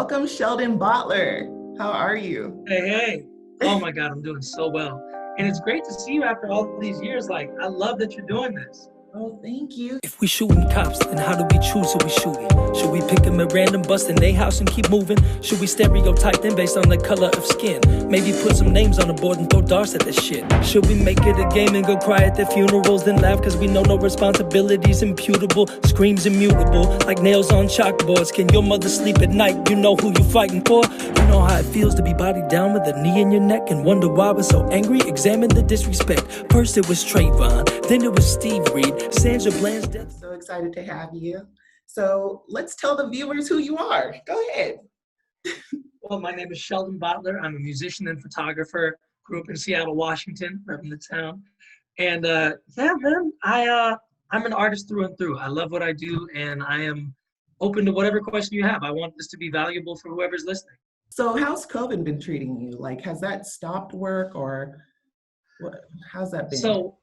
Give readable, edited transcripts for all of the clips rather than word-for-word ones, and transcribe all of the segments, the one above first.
Welcome, Sheldon Botler. How are you? Hey, hey. Oh my God, I'm doing so well. And it's great to see you after all these years. Like, I love that you're doing this. Oh, thank you. If we shooting cops, then how do we choose who we shooting? Should we pick them at random, bust in their house and keep moving? Should we stereotype them based on the color of skin? Maybe put some names on the board and throw darts at the shit. Should we make it a game and go cry at their funerals, then laugh cause we know no responsibilities imputable? Screams immutable, like nails on chalkboards. Can your mother sleep at night? You know who you fighting for? You know how it feels to be bodied down with a knee in your neck and wonder why we're so angry? Examine the disrespect. First it was Trayvon, then it was Steve Reed. Sandra Bland's death. So excited to have you. So let's tell the viewers who you are. Go ahead. Well, my name is Sheldon Botler. I'm a musician and photographer. Grew up in Seattle, Washington, repping the town. And yeah, man, I'm an artist through and through. I love what I do, and I am open to whatever question you have. I want this to be valuable for whoever's listening. So how's COVID been treating you? Like, has that stopped work or how's that been? So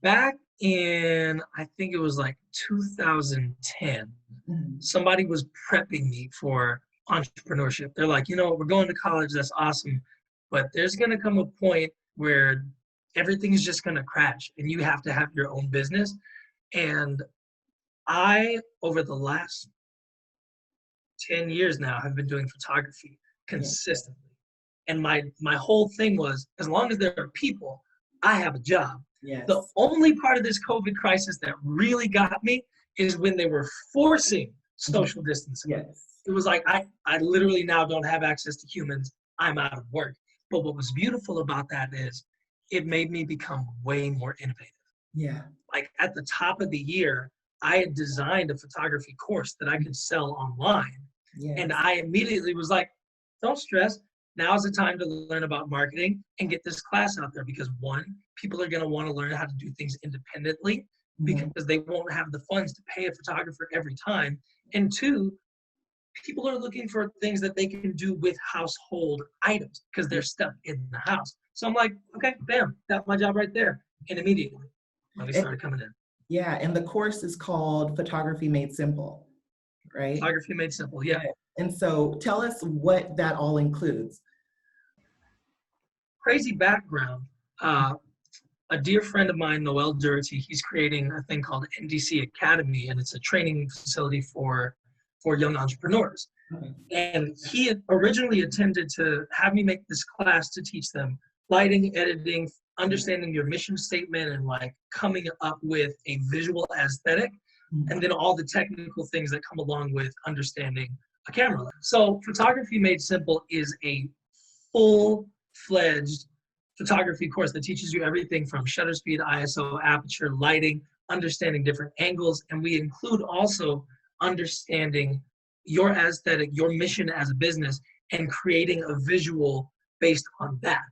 back in, I think it was like 2010, somebody was prepping me for entrepreneurship. They're like, you know, we're going to college, that's awesome, but there's going to come a point where everything's just going to crash and you have to have your own business. And I, over the last 10 years now, have been doing photography consistently. And my whole thing was, as long as there are people, I have a job. Yes. The only part of this COVID crisis that really got me is when they were forcing social distancing. Yes. It was like, I literally now don't have access to humans. I'm out of work. But what was beautiful about that is it made me become way more innovative. Yeah. Like at the top of the year, I had designed a photography course that I could sell online. Yes. And I immediately was like, don't stress. Now's the time to learn about marketing and get this class out there because one, people are going to want to learn how to do things independently because they won't have the funds to pay a photographer every time. And two, people are looking for things that they can do with household items because they're stuck in the house. So I'm like, okay, bam, that's my job right there. And immediately, money started coming in. Yeah, and the course is called Photography Made Simple, right? Photography Made Simple, yeah. And so tell us what that all includes. Crazy background. A dear friend of mine, Noel Durity, he's creating a thing called NDC Academy, and it's a training facility for young entrepreneurs. And he had originally intended to have me make this class to teach them lighting, editing, understanding your mission statement, and like coming up with a visual aesthetic, and then all the technical things that come along with understanding a camera lens. So Photography Made Simple is a full-fledged photography course that teaches you everything from shutter speed, ISO, aperture, lighting, understanding different angles, and we include also understanding your aesthetic, your mission as a business, and creating a visual based on that.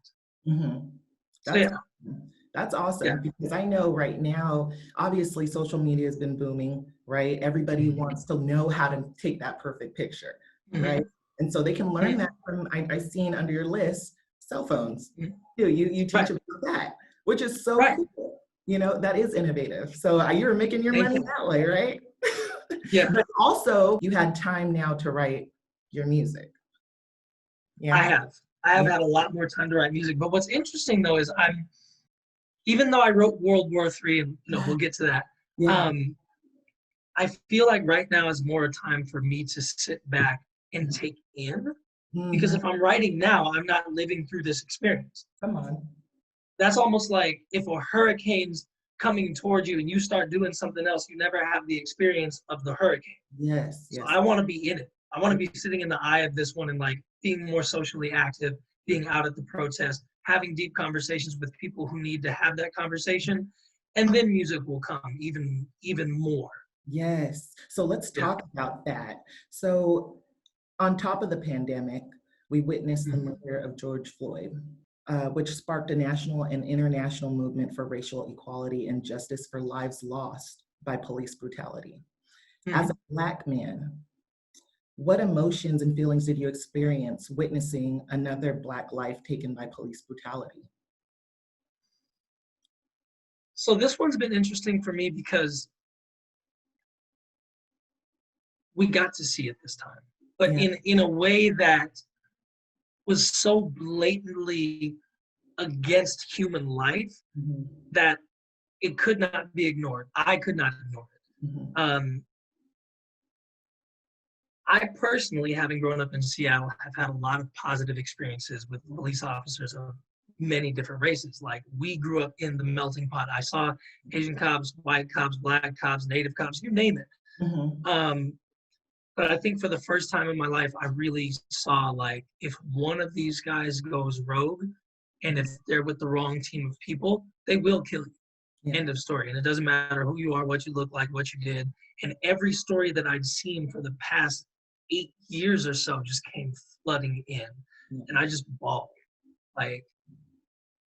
That's awesome because I know right now, obviously social media has been booming, right? Everybody wants to know how to take that perfect picture, right? And so they can learn that from, I've seen under your list, cell phones. You teach about that, which is so cool. You know, that is innovative. So you're making your money that way, right? Yeah. But also you had time now to write your music. Yeah. I have had a lot more time to write music. But what's interesting though is even though I wrote World War III, and we'll get to that. I feel like right now is more a time for me to sit back and take in. Because if I'm writing now, I'm not living through this experience. Come on. That's almost like if a hurricane's coming towards you and you start doing something else, you never have the experience of the hurricane. Yes. So I want to be in it. I want to be sitting in the eye of this one and like being more socially active, being out at the protest, having deep conversations with people who need to have that conversation. And then music will come even more. Yes. So let's talk about that. So on top of the pandemic, we witnessed the murder of George Floyd, which sparked a national and international movement for racial equality and justice for lives lost by police brutality. As a Black man, what emotions and feelings did you experience witnessing another Black life taken by police brutality? So this one's been interesting for me because we got to see it this time. but in a way that was so blatantly against human life that it could not be ignored. I could not ignore it. I personally, having grown up in Seattle, have had a lot of positive experiences with police officers of many different races. Like, we grew up in the melting pot. I saw Asian cops, white cops, black cops, native cops, you name it. But I think for the first time in my life, I really saw, like, if one of these guys goes rogue, and if they're with the wrong team of people, they will kill you. End of story. And it doesn't matter who you are, what you look like, what you did. And every story that I'd seen for the past 8 years or so just came flooding in. And I just bawled. Like,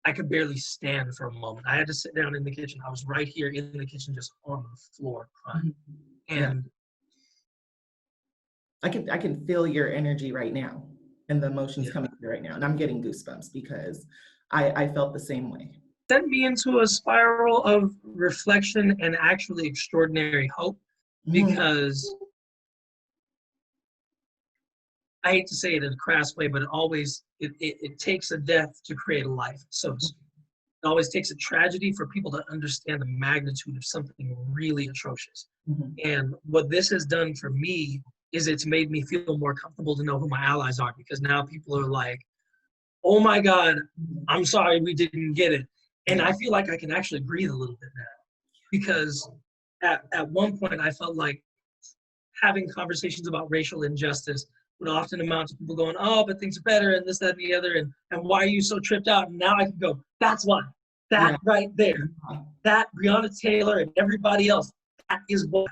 I could barely stand for a moment. I had to sit down in the kitchen. I was right here in the kitchen, just on the floor crying. And I can feel your energy right now and the emotions coming through right now. And I'm getting goosebumps because I felt the same way. Sent me into a spiral of reflection and actually extraordinary hope, because I hate to say it in a crass way, but it takes a death to create a life. So it always takes a tragedy for people to understand the magnitude of something really atrocious. And what this has done for me is it's made me feel more comfortable to know who my allies are, because now people are like, oh my God, I'm sorry we didn't get it. And I feel like I can actually breathe a little bit now, because at one point I felt like having conversations about racial injustice would often amount to people going, oh, but things are better and this, that, and the other, and why are you so tripped out? And now I can go, that's why. That right there. That Breonna Taylor and everybody else, that is why.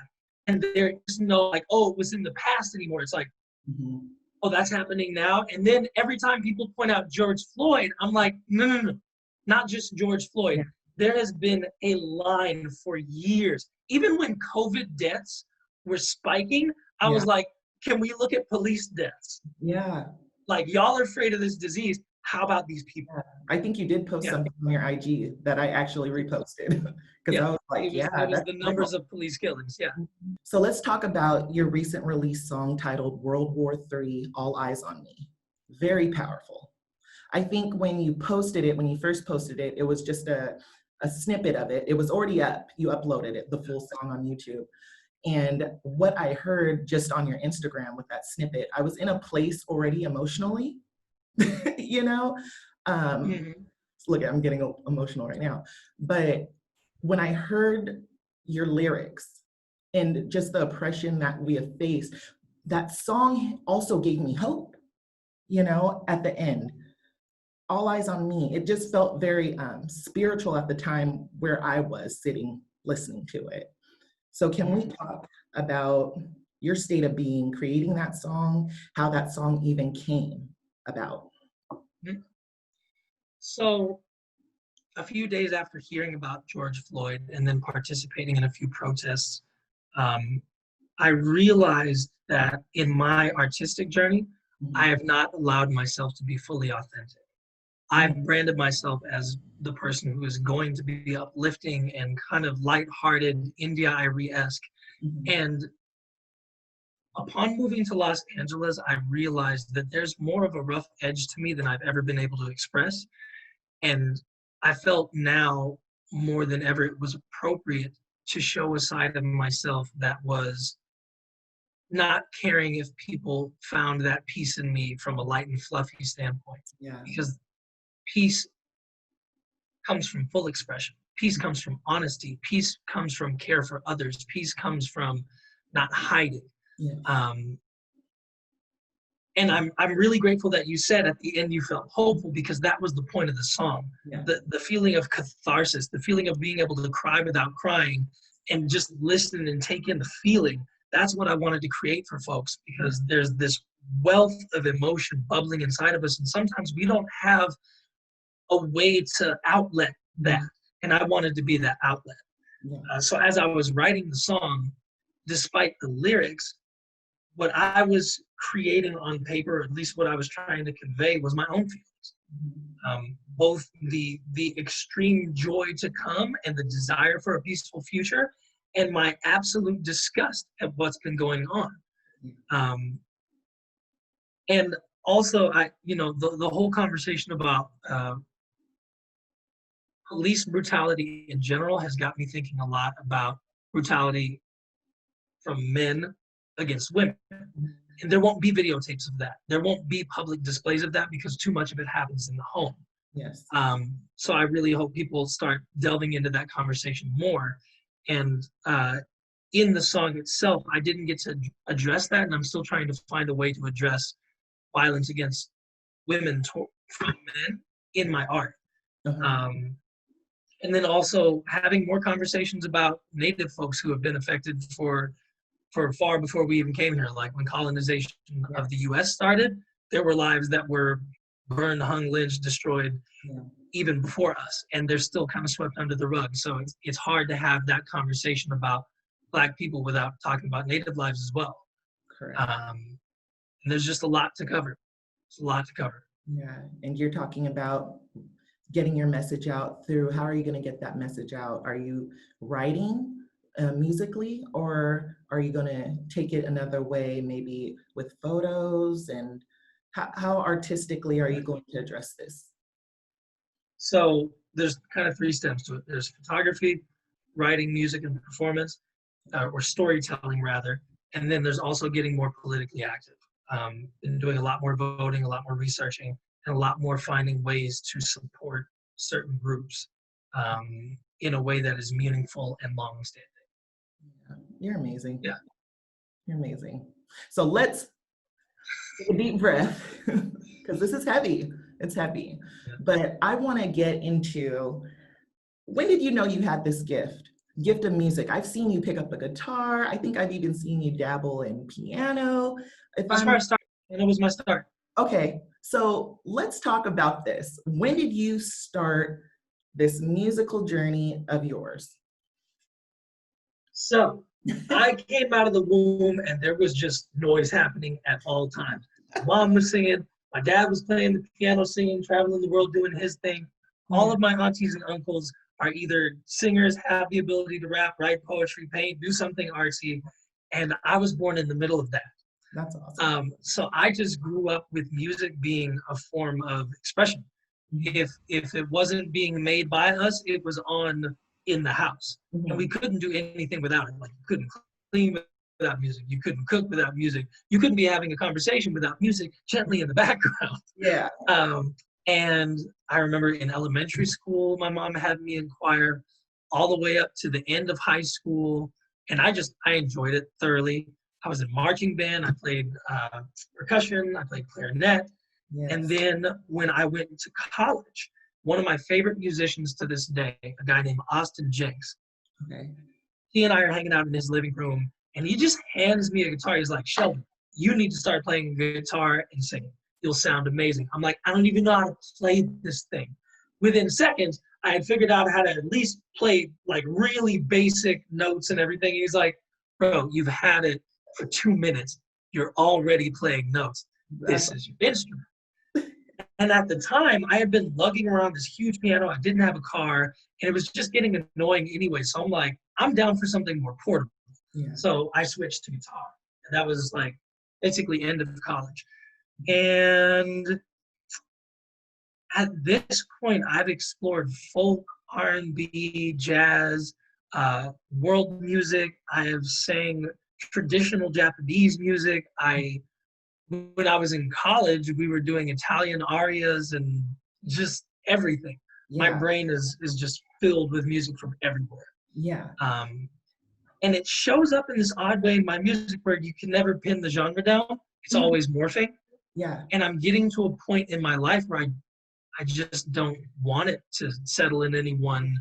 And there's no like, oh, it was in the past anymore. It's like, oh, that's happening now. And then every time people point out George Floyd, I'm like, no, not just George Floyd. There has been a line for years. Even when COVID deaths were spiking, I was like, can we look at police deaths? Like, y'all are afraid of this disease. How about these people? I think you did post something on your IG that I actually reposted, because I was like, it was the numbers of police killings. So let's talk about your recent release song titled World War III, All Eyes on Me. Very powerful. I think when you first posted it, it was just a snippet of it. It was already up. You uploaded it, the full song on YouTube. And what I heard just on your Instagram with that snippet, I was in a place already emotionally, you know? Look, I'm getting emotional right now. But when I heard your lyrics and just the oppression that we have faced, that song also gave me hope, you know, at the end. All Eyes on Me, it just felt very spiritual at the time where I was sitting listening to it. So can we talk about your state of being, creating that song, how that song even came about? So a few days after hearing about George Floyd and then participating in a few protests, I realized that in my artistic journey, I have not allowed myself to be fully authentic. I've branded myself as the person who is going to be uplifting and kind of lighthearted, India Irie-esque. And upon moving to Los Angeles, I realized that there's more of a rough edge to me than I've ever been able to express. And I felt now more than ever it was appropriate to show a side of myself that was not caring if people found that peace in me from a light and fluffy standpoint. Because peace comes from full expression. Peace comes from honesty. Peace comes from care for others. Peace comes from not hiding. And I'm really grateful that you said at the end you felt hopeful, because that was the point of the song. The feeling of catharsis, the feeling of being able to cry without crying and just listen and take in the feeling. That's what I wanted to create for folks, because there's this wealth of emotion bubbling inside of us, and sometimes we don't have a way to outlet that. And I wanted to be that outlet. So as I was writing the song, despite the lyrics, what I was creating on paper, or at least what I was trying to convey, was my own feelings. Both the extreme joy to come and the desire for a peaceful future, and my absolute disgust at what's been going on. And also, the whole conversation about police brutality in general has got me thinking a lot about brutality from men against women. And there won't be videotapes of that. There won't be public displays of that because too much of it happens in the home. Yes. So I really hope people start delving into that conversation more. And in the song itself, I didn't get to address that, and I'm still trying to find a way to address violence against women from men in my art. And then also having more conversations about Native folks who have been affected for far before we even came here. Like when colonization of the US started, there were lives that were burned, hung, lynched, destroyed even before us. And they're still kind of swept under the rug. So it's hard to have that conversation about Black people without talking about Native lives as well. Correct. And there's just a lot to cover. It's a lot to cover. Yeah, and you're talking about getting your message out through, how are you going to get that message out? Are you writing musically, or are you going to take it another way, maybe with photos? And how artistically are you going to address this? So there's kind of 3 steps to it. There's photography, writing, music, and performance, or storytelling rather. And then there's also getting more politically active. Been doing a lot more voting, a lot more researching, and a lot more finding ways to support certain groups in a way that is meaningful and long-standing. Yeah, you're amazing. Yeah. You're amazing. So let's take a deep breath, because this is heavy. It's heavy. Yeah. But I want to get into, when did you know you had this gift of music? I've seen you pick up a guitar. I think I've even seen you dabble in piano. That's where I started, and it was my start. Okay, so let's talk about this. When did you start this musical journey of yours? So I came out of the womb and there was just noise happening at all times. My mom was singing, my dad was playing the piano, singing, traveling the world, doing his thing. All of my aunties and uncles are either singers, have the ability to rap, write poetry, paint, do something artsy. And I was born in the middle of that. That's awesome. So I just grew up with music being a form of expression. If it wasn't being made by us, it was on in the house. And we couldn't do anything without it. Like you couldn't clean without music. You couldn't cook without music. You couldn't be having a conversation without music gently in the background. Yeah. And I remember in elementary school, my mom had me in choir all the way up to the end of high school. And I enjoyed it thoroughly. I was in marching band. I played percussion. I played clarinet. Yes. And then when I went to college, one of my favorite musicians to this day, a guy named Austin Jenks. Okay. He and I are hanging out in his living room, and he just hands me a guitar. He's like, "Sheldon, you need to start playing guitar and singing. You'll sound amazing." I'm like, "I don't even know how to play this thing." Within seconds, I had figured out how to at least play like really basic notes and everything. He's like, "Bro, you've had it for 2 minutes. You're already playing notes. This is your instrument." And at the time, I had been lugging around this huge piano. I didn't have a car, and it was just getting annoying anyway. So I'm like, I'm down for something more portable. Yeah. So I switched to guitar. And that was like basically end of college. And at this point, I've explored folk, R&B, jazz, world music. I have sang traditional Japanese music. When I was in college, we were doing Italian arias and just everything. Yeah. My brain is just filled with music from everywhere. Yeah. And it shows up in this odd way in my music where you can never pin the genre down. It's always morphing. Yeah. And I'm getting to a point in my life where I just don't want it to settle in any one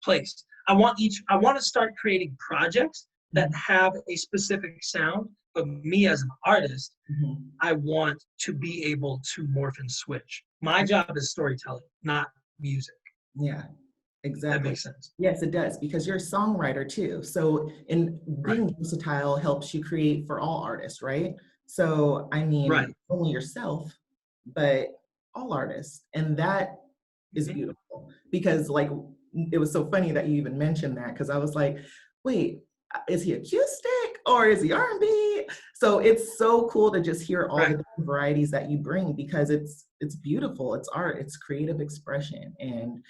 place. I want to start creating projects that have a specific sound, but me as an artist, I want to be able to morph and switch. My job is storytelling, not music. Yeah, exactly. That makes sense. Yes, it does, because you're a songwriter too. So in being versatile helps you create for all artists, right? So, I mean, only yourself, but all artists. And that is beautiful, because like, it was so funny that you even mentioned that, because I was like, wait, is he acoustic? or is he R&B? So it's so cool to just hear all the different varieties that you bring, because it's beautiful. It's art. It's creative expression. And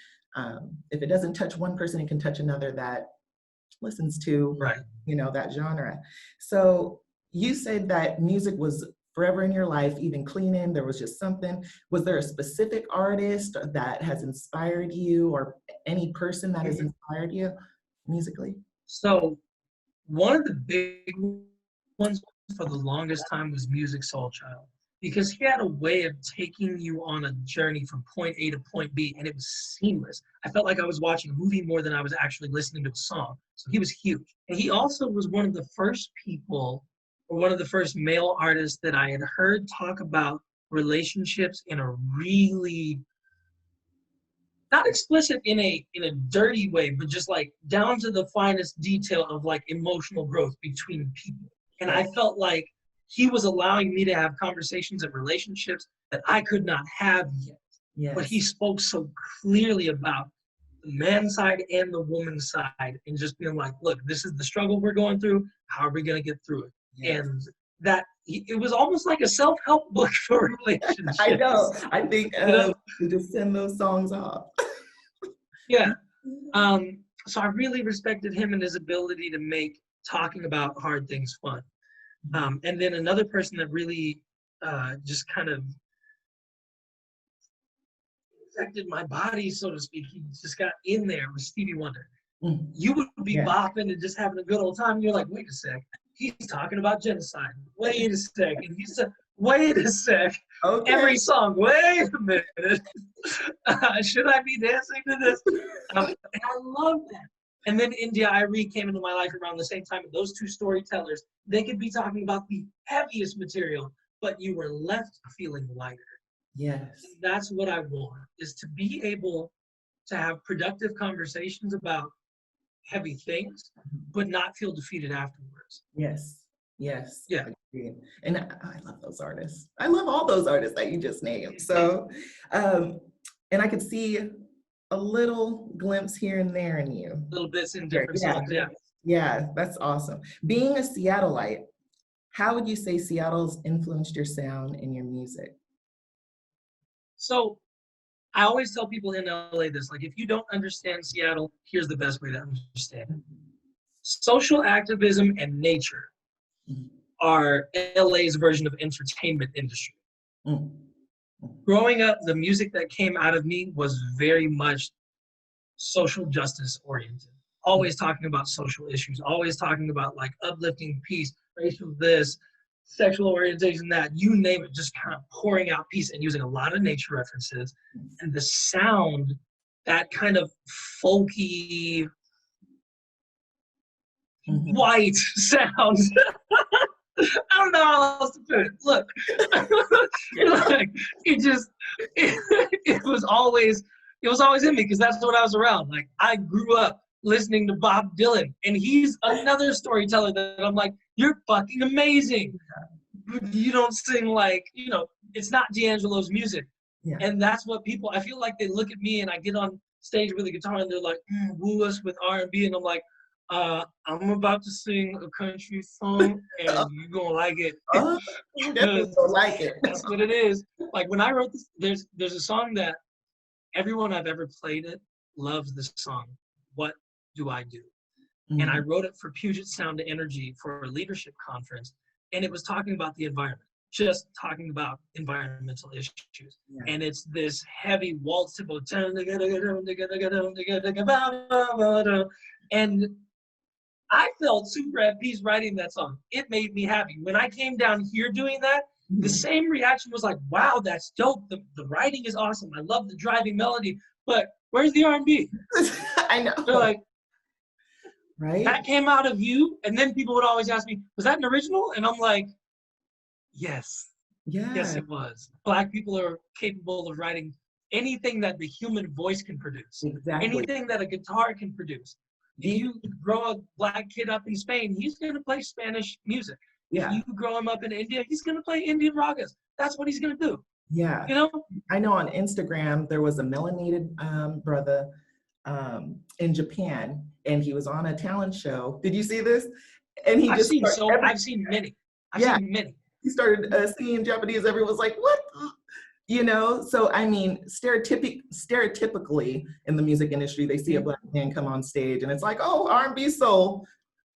if it doesn't touch one person, it can touch another that listens to that genre. So you said that music was forever in your life, even cleaning, there was just something. Was there a specific artist that has inspired you, or any person that has inspired you musically? So one of the big ones for the longest time was Music Soul Child, because he had a way of taking you on a journey from point A to point B, and it was seamless. I felt like I was watching a movie more than I was actually listening to a song. So he was huge. And he also was one of the first people, or one of the first male artists that I had heard talk about relationships in a really, not explicit in a dirty way, but just like down to the finest detail of like emotional growth between people. And I felt like he was allowing me to have conversations and relationships that I could not have yet. Yes. But he spoke so clearly about the man's side and the woman's side, and just being like, look, this is the struggle we're going through. How are we going to get through it? Yes. And that it was almost like a self-help book for relationships. I know. I think you just send those songs off. Yeah. So I really respected him and his ability to make talking about hard things fun. And then another person that really just kind of affected my body, so to speak, he just got in there, was Stevie Wonder. You would be bopping and just having a good old time. You're like, wait a sec, he's talking about genocide. Wait a sec. And he said, wait a sec. Okay. Every song, wait a minute. Should I be dancing to this? And I love that. And then India Irie came into my life around the same time. And those two storytellers, they could be talking about the heaviest material, but you were left feeling lighter. Yes. And that's what I want, is to be able to have productive conversations about heavy things, but not feel defeated afterwards. Yes. Yes. Yeah. And I love those artists. I love all those artists that you just named. So, and I could see a little glimpse here and there in you. Little bits in different songs, yeah. Yeah, that's awesome. Being a Seattleite, how would you say Seattle's influenced your sound and your music? So I always tell people in LA this, like, if you don't understand Seattle, here's the best way to understand it. Social activism and nature are LA's version of entertainment industry. Growing up, the music that came out of me was very much social justice oriented. Always talking about social issues, always talking about like uplifting peace, racial this, sexual orientation that, you name it, just kind of pouring out peace and using a lot of nature references. And the sound, that kind of folky, white sound. I don't know how else to put it. Look, like, it was always in me, because that's what I was around. Like, I grew up listening to Bob Dylan, and he's another storyteller that I'm like, you're fucking amazing. You don't sing like, it's not D'Angelo's music. Yeah. And that's what people, I feel like they look at me and I get on stage with a guitar and they're like, woo us with R&B. And I'm like, I'm about to sing a country song and you're going to like it. You definitely gonna like it. That's what it is. Like, when I wrote this, there's a song that everyone I've ever played it loves this song, What Do I Do? And I wrote it for Puget Sound to Energy for a leadership conference. And it was talking about the environment, just talking about environmental issues. Yeah. And it's this heavy waltz tempo. And I felt super at peace writing that song. It made me happy. When I came down here doing that, the same reaction was like, wow, that's dope. The writing is awesome. I love the driving melody, but where's the R&B? I know. They're like, right? That came out of you? And then people would always ask me, was that an original? And I'm like, yes. Yeah. Yes, it was. Black people are capable of writing anything that the human voice can produce. Exactly. Anything that a guitar can produce. If you grow a Black kid up in Spain, he's going to play Spanish music. Yeah. If you grow him up in India, he's going to play Indian ragas. That's what he's going to do. Yeah. I know on Instagram, there was a melanated brother in Japan, and he was on a talent show. Did you see this? And he I've just seen started, I've seen many. I've yeah, seen many. he started singing Japanese. Everyone's like, what? You know, so I mean, stereotypically in the music industry, they see a Black man come on stage and it's like, oh, R&B soul,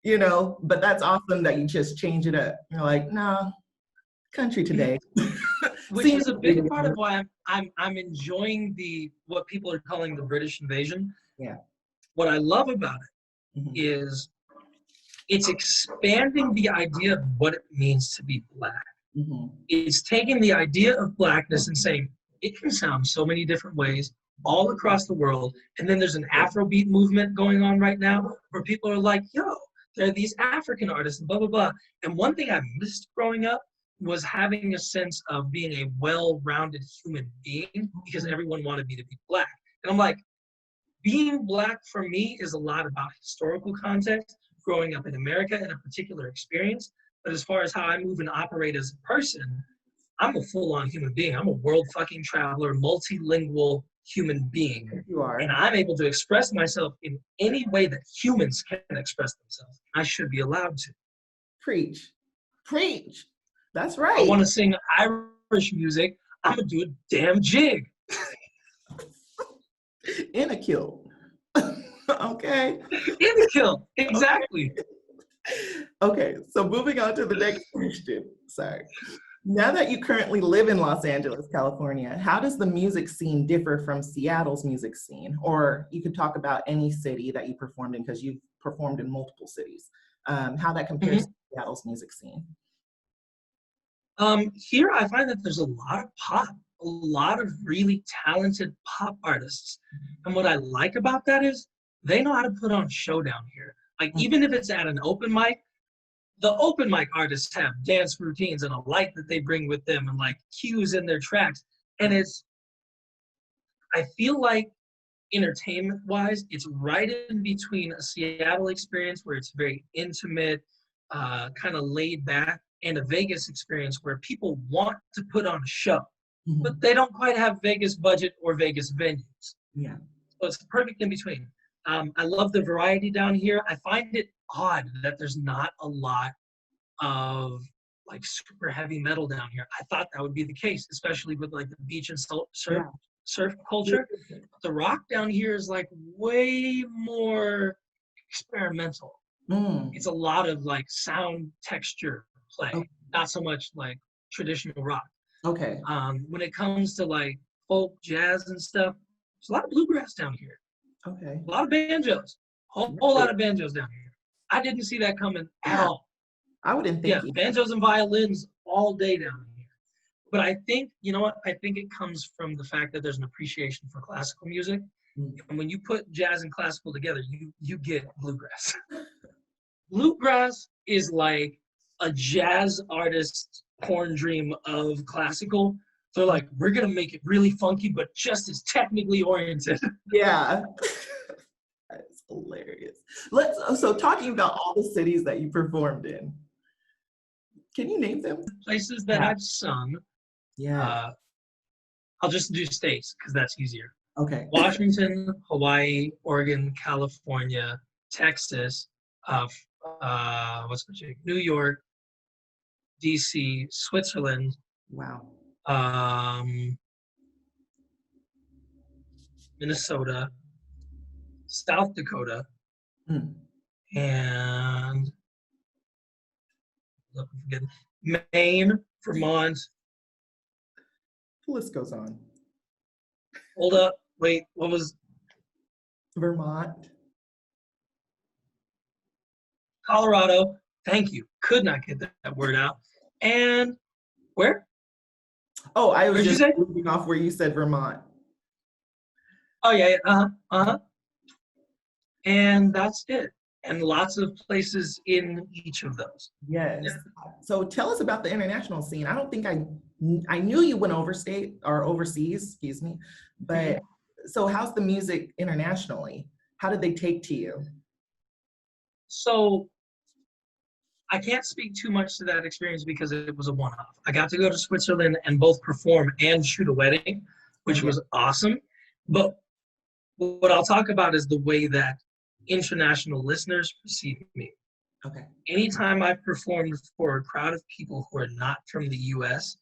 you know, but that's awesome that you just change it up. You're like, nah, country today. Which is a big part of why I'm enjoying what people are calling the British invasion. Yeah. What I love about it is it's expanding the idea of what it means to be Black. It's taking the idea of Blackness and saying it can sound so many different ways all across the world. And then there's an Afrobeat movement going on right now where people are like, yo, there are these African artists, blah, blah, blah. And one thing I missed growing up was having a sense of being a well-rounded human being because everyone wanted me to be Black. And I'm like, being Black for me is a lot about historical context, growing up in America and a particular experience. But as far as how I move and operate as a person, I'm a full-on human being. I'm a world fucking traveler, multilingual human being. You are. And I'm able to express myself in any way that humans can express themselves. I should be allowed to. Preach. Preach. That's right. I want to sing Irish music. I'm going to do a damn jig. In a kilt. Okay. In a kilt. Exactly. Okay, so moving on to the next question. Sorry. Now that you currently live in Los Angeles, California, how does the music scene differ from Seattle's music scene? Or you could talk about any city that you performed in because you've performed in multiple cities. How that compares to Seattle's music scene? Here I find that there's a lot of pop, a lot of really talented pop artists. And what I like about that is they know how to put on a show down here. Like even if it's at an open mic, the open mic artists have dance routines and a light that they bring with them and like cues in their tracks. And I feel like entertainment wise, it's right in between a Seattle experience where it's very intimate, kind of laid back, and a Vegas experience where people want to put on a show, but they don't quite have Vegas budget or Vegas venues. Yeah. So it's perfect in between. I love the variety down here. I find it odd that there's not a lot of like super heavy metal down here. I thought that would be the case, especially with like the beach and surf culture. The rock down here is like way more experimental. It's a lot of like sound texture play, not so much like traditional rock. Okay. When it comes to like folk, jazz and stuff, there's a lot of bluegrass down here. Okay. A lot of banjos. Whole lot of banjos down here. I didn't see that coming at all. I wouldn't think. Yeah, banjos and violins all day down here. But I think, you know what? I think it comes from the fact that there's an appreciation for classical music. And when you put jazz and classical together, you get bluegrass. Bluegrass is like a jazz artist's porn dream of classical. They're like, we're going to make it really funky, but just as technically oriented. Yeah. That's hilarious. So talking about all the cities that you performed in, can you name them? Places that I've sung. Yeah. I'll just do states because that's easier. Okay. Washington, Hawaii, Oregon, California, Texas, New York, DC, Switzerland. Wow. Minnesota, South Dakota, and Maine, Vermont. The list goes on. Hold up. Wait, what was? Vermont. Colorado. Thank you. Could not get that word out. And where? Oh, I was just moving off where you said Vermont. Oh, yeah. And that's it. And lots of places in each of those. Yes. Yeah. So tell us about the international scene. I don't think I knew you went overseas, excuse me. But so how's the music internationally? How did they take to you? So I can't speak too much to that experience because it was a one-off. I got to go to Switzerland and both perform and shoot a wedding, which was awesome. But what I'll talk about is the way that international listeners perceive me. Okay. Anytime I've performed for a crowd of people who are not from the US,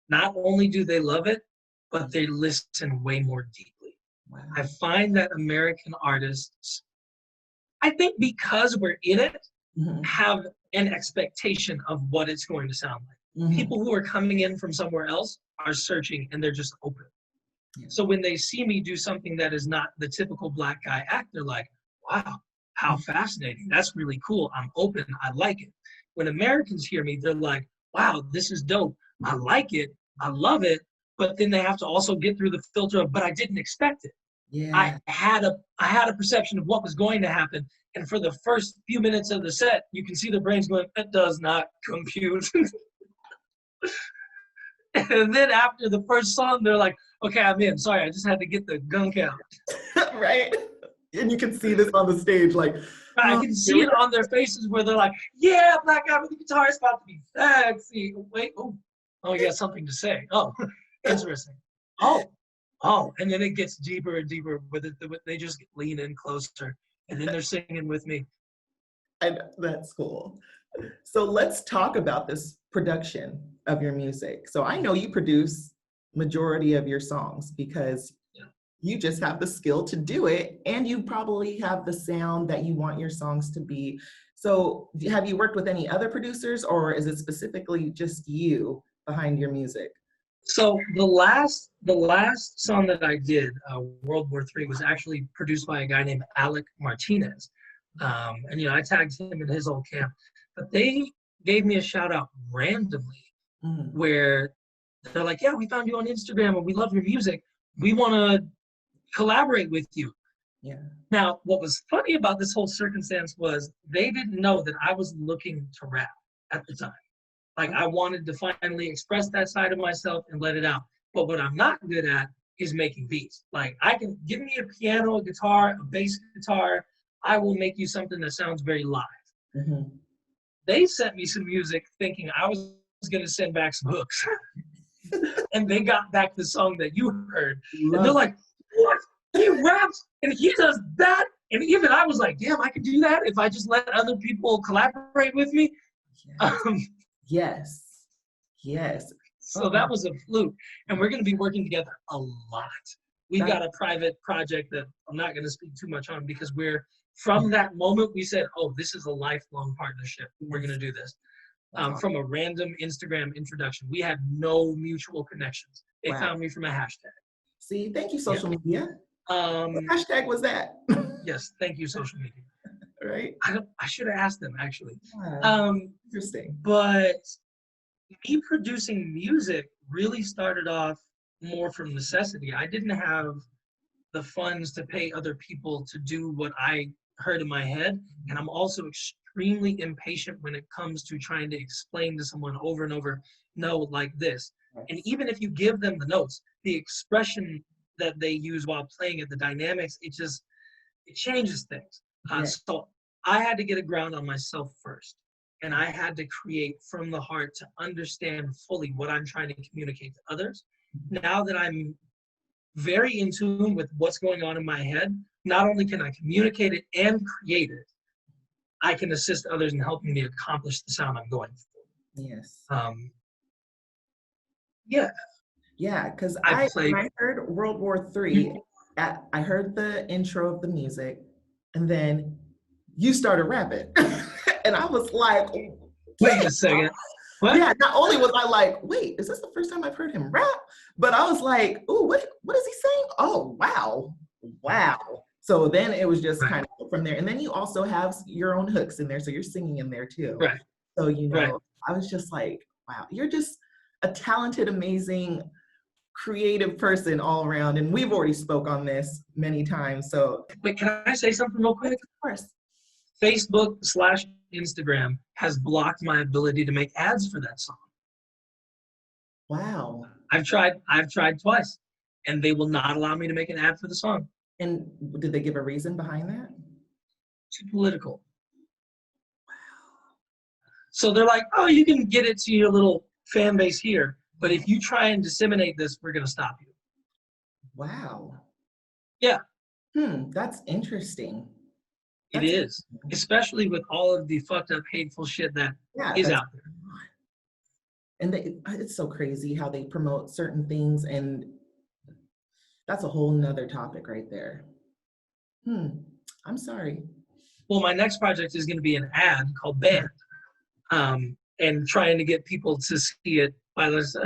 not only do they love it, but they listen way more deeply. Wow. I find that American artists, I think because we're in it, have an expectation of what it's going to sound like. People who are coming in from somewhere else are searching and they're just open. Yeah. So when they see me do something that is not the typical Black guy act, they're like, wow, how fascinating. That's really cool. I'm open. I like it. When Americans hear me, they're like, wow, this is dope. I like it. I love it. But then they have to also get through the filter of, but I didn't expect it. Yeah. I had a perception of what was going to happen. And for the first few minutes of the set, you can see their brains going, that does not compute. And then after the first song, they're like, okay, I'm in. Sorry, I just had to get the gunk out. Right? And you can see this on the stage, like. I can see it on their faces where they're like, yeah, Black guy with the guitar is about to be sexy. Wait, oh, you got something to say. Oh, interesting. Oh, and then it gets deeper and deeper with it. They just lean in closer, and then they're singing with me. And that's cool. So let's talk about this production of your music. So I know you produce majority of your songs because you just have the skill to do it, and you probably have the sound that you want your songs to be. So have you worked with any other producers, or is it specifically just you behind your music? So the last song that I did, World War III, was actually produced by a guy named Alec Martinez. And I tagged him in his old camp. But they gave me a shout out randomly where they're like, yeah, we found you on Instagram and we love your music. We want to collaborate with you. Yeah. Now, what was funny about this whole circumstance was they didn't know that I was looking to rap at the time. Like, I wanted to finally express that side of myself and let it out. But what I'm not good at is making beats. Like, I can give me a piano, a guitar, a bass guitar. I will make you something that sounds very live. They sent me some music thinking I was going to send back some hooks. And they got back the song that you heard. And they're like, what? He raps and he does that? And even I was like, damn, I could do that if I just let other people collaborate with me. Yes. So that was a fluke. And we're going to be working together a lot. We've got a private project that I'm not going to speak too much on because from that moment, we said, oh, this is a lifelong partnership. We're going to do this. From a random Instagram introduction. We had no mutual connections. They found me from a hashtag. See, thank you, social media. What hashtag was that? Yes, thank you, social media. Right? I should have asked them, actually. Interesting. But me producing music really started off more from necessity. I didn't have the funds to pay other people to do what I heard in my head. And I'm also extremely impatient when it comes to trying to explain to someone over and over, no, like this. And even if you give them the notes, the expression that they use while playing it, the dynamics, it changes things. So I had to get a ground on myself first. And I had to create from the heart to understand fully what I'm trying to communicate to others. Now that I'm very in tune with what's going on in my head, not only can I communicate it and create it, I can assist others in helping me accomplish the sound I'm going for. Yes. Yeah, because when I heard World War III, I heard the intro of the music, and then you started rapping. And I was like, wait a second. What? Yeah, not only was I like, wait, is this the first time I've heard him rap? But I was like, ooh, what is he saying? Oh, wow. So then it was just kind of from there. And then you also have your own hooks in there, so you're singing in there too. Right. So, I was just like, wow, you're just a talented, amazing, creative person all around. And we've already spoke on this many times. So wait, can I say something real quick? Of course. Facebook/Instagram has blocked my ability to make ads for that song. Wow. I've tried twice, and they will not allow me to make an ad for the song. And did they give a reason behind that? Too political. Wow. So they're like, oh, you can get it to your little fan base here, but if you try and disseminate this, we're going to stop you. Wow. Yeah. That's interesting. It is, especially with all of the fucked up, hateful shit that is out there. And it's so crazy how they promote certain things, and that's a whole nother topic right there. I'm sorry. Well, my next project is going to be an ad called Banned, and trying to get people to see it by this.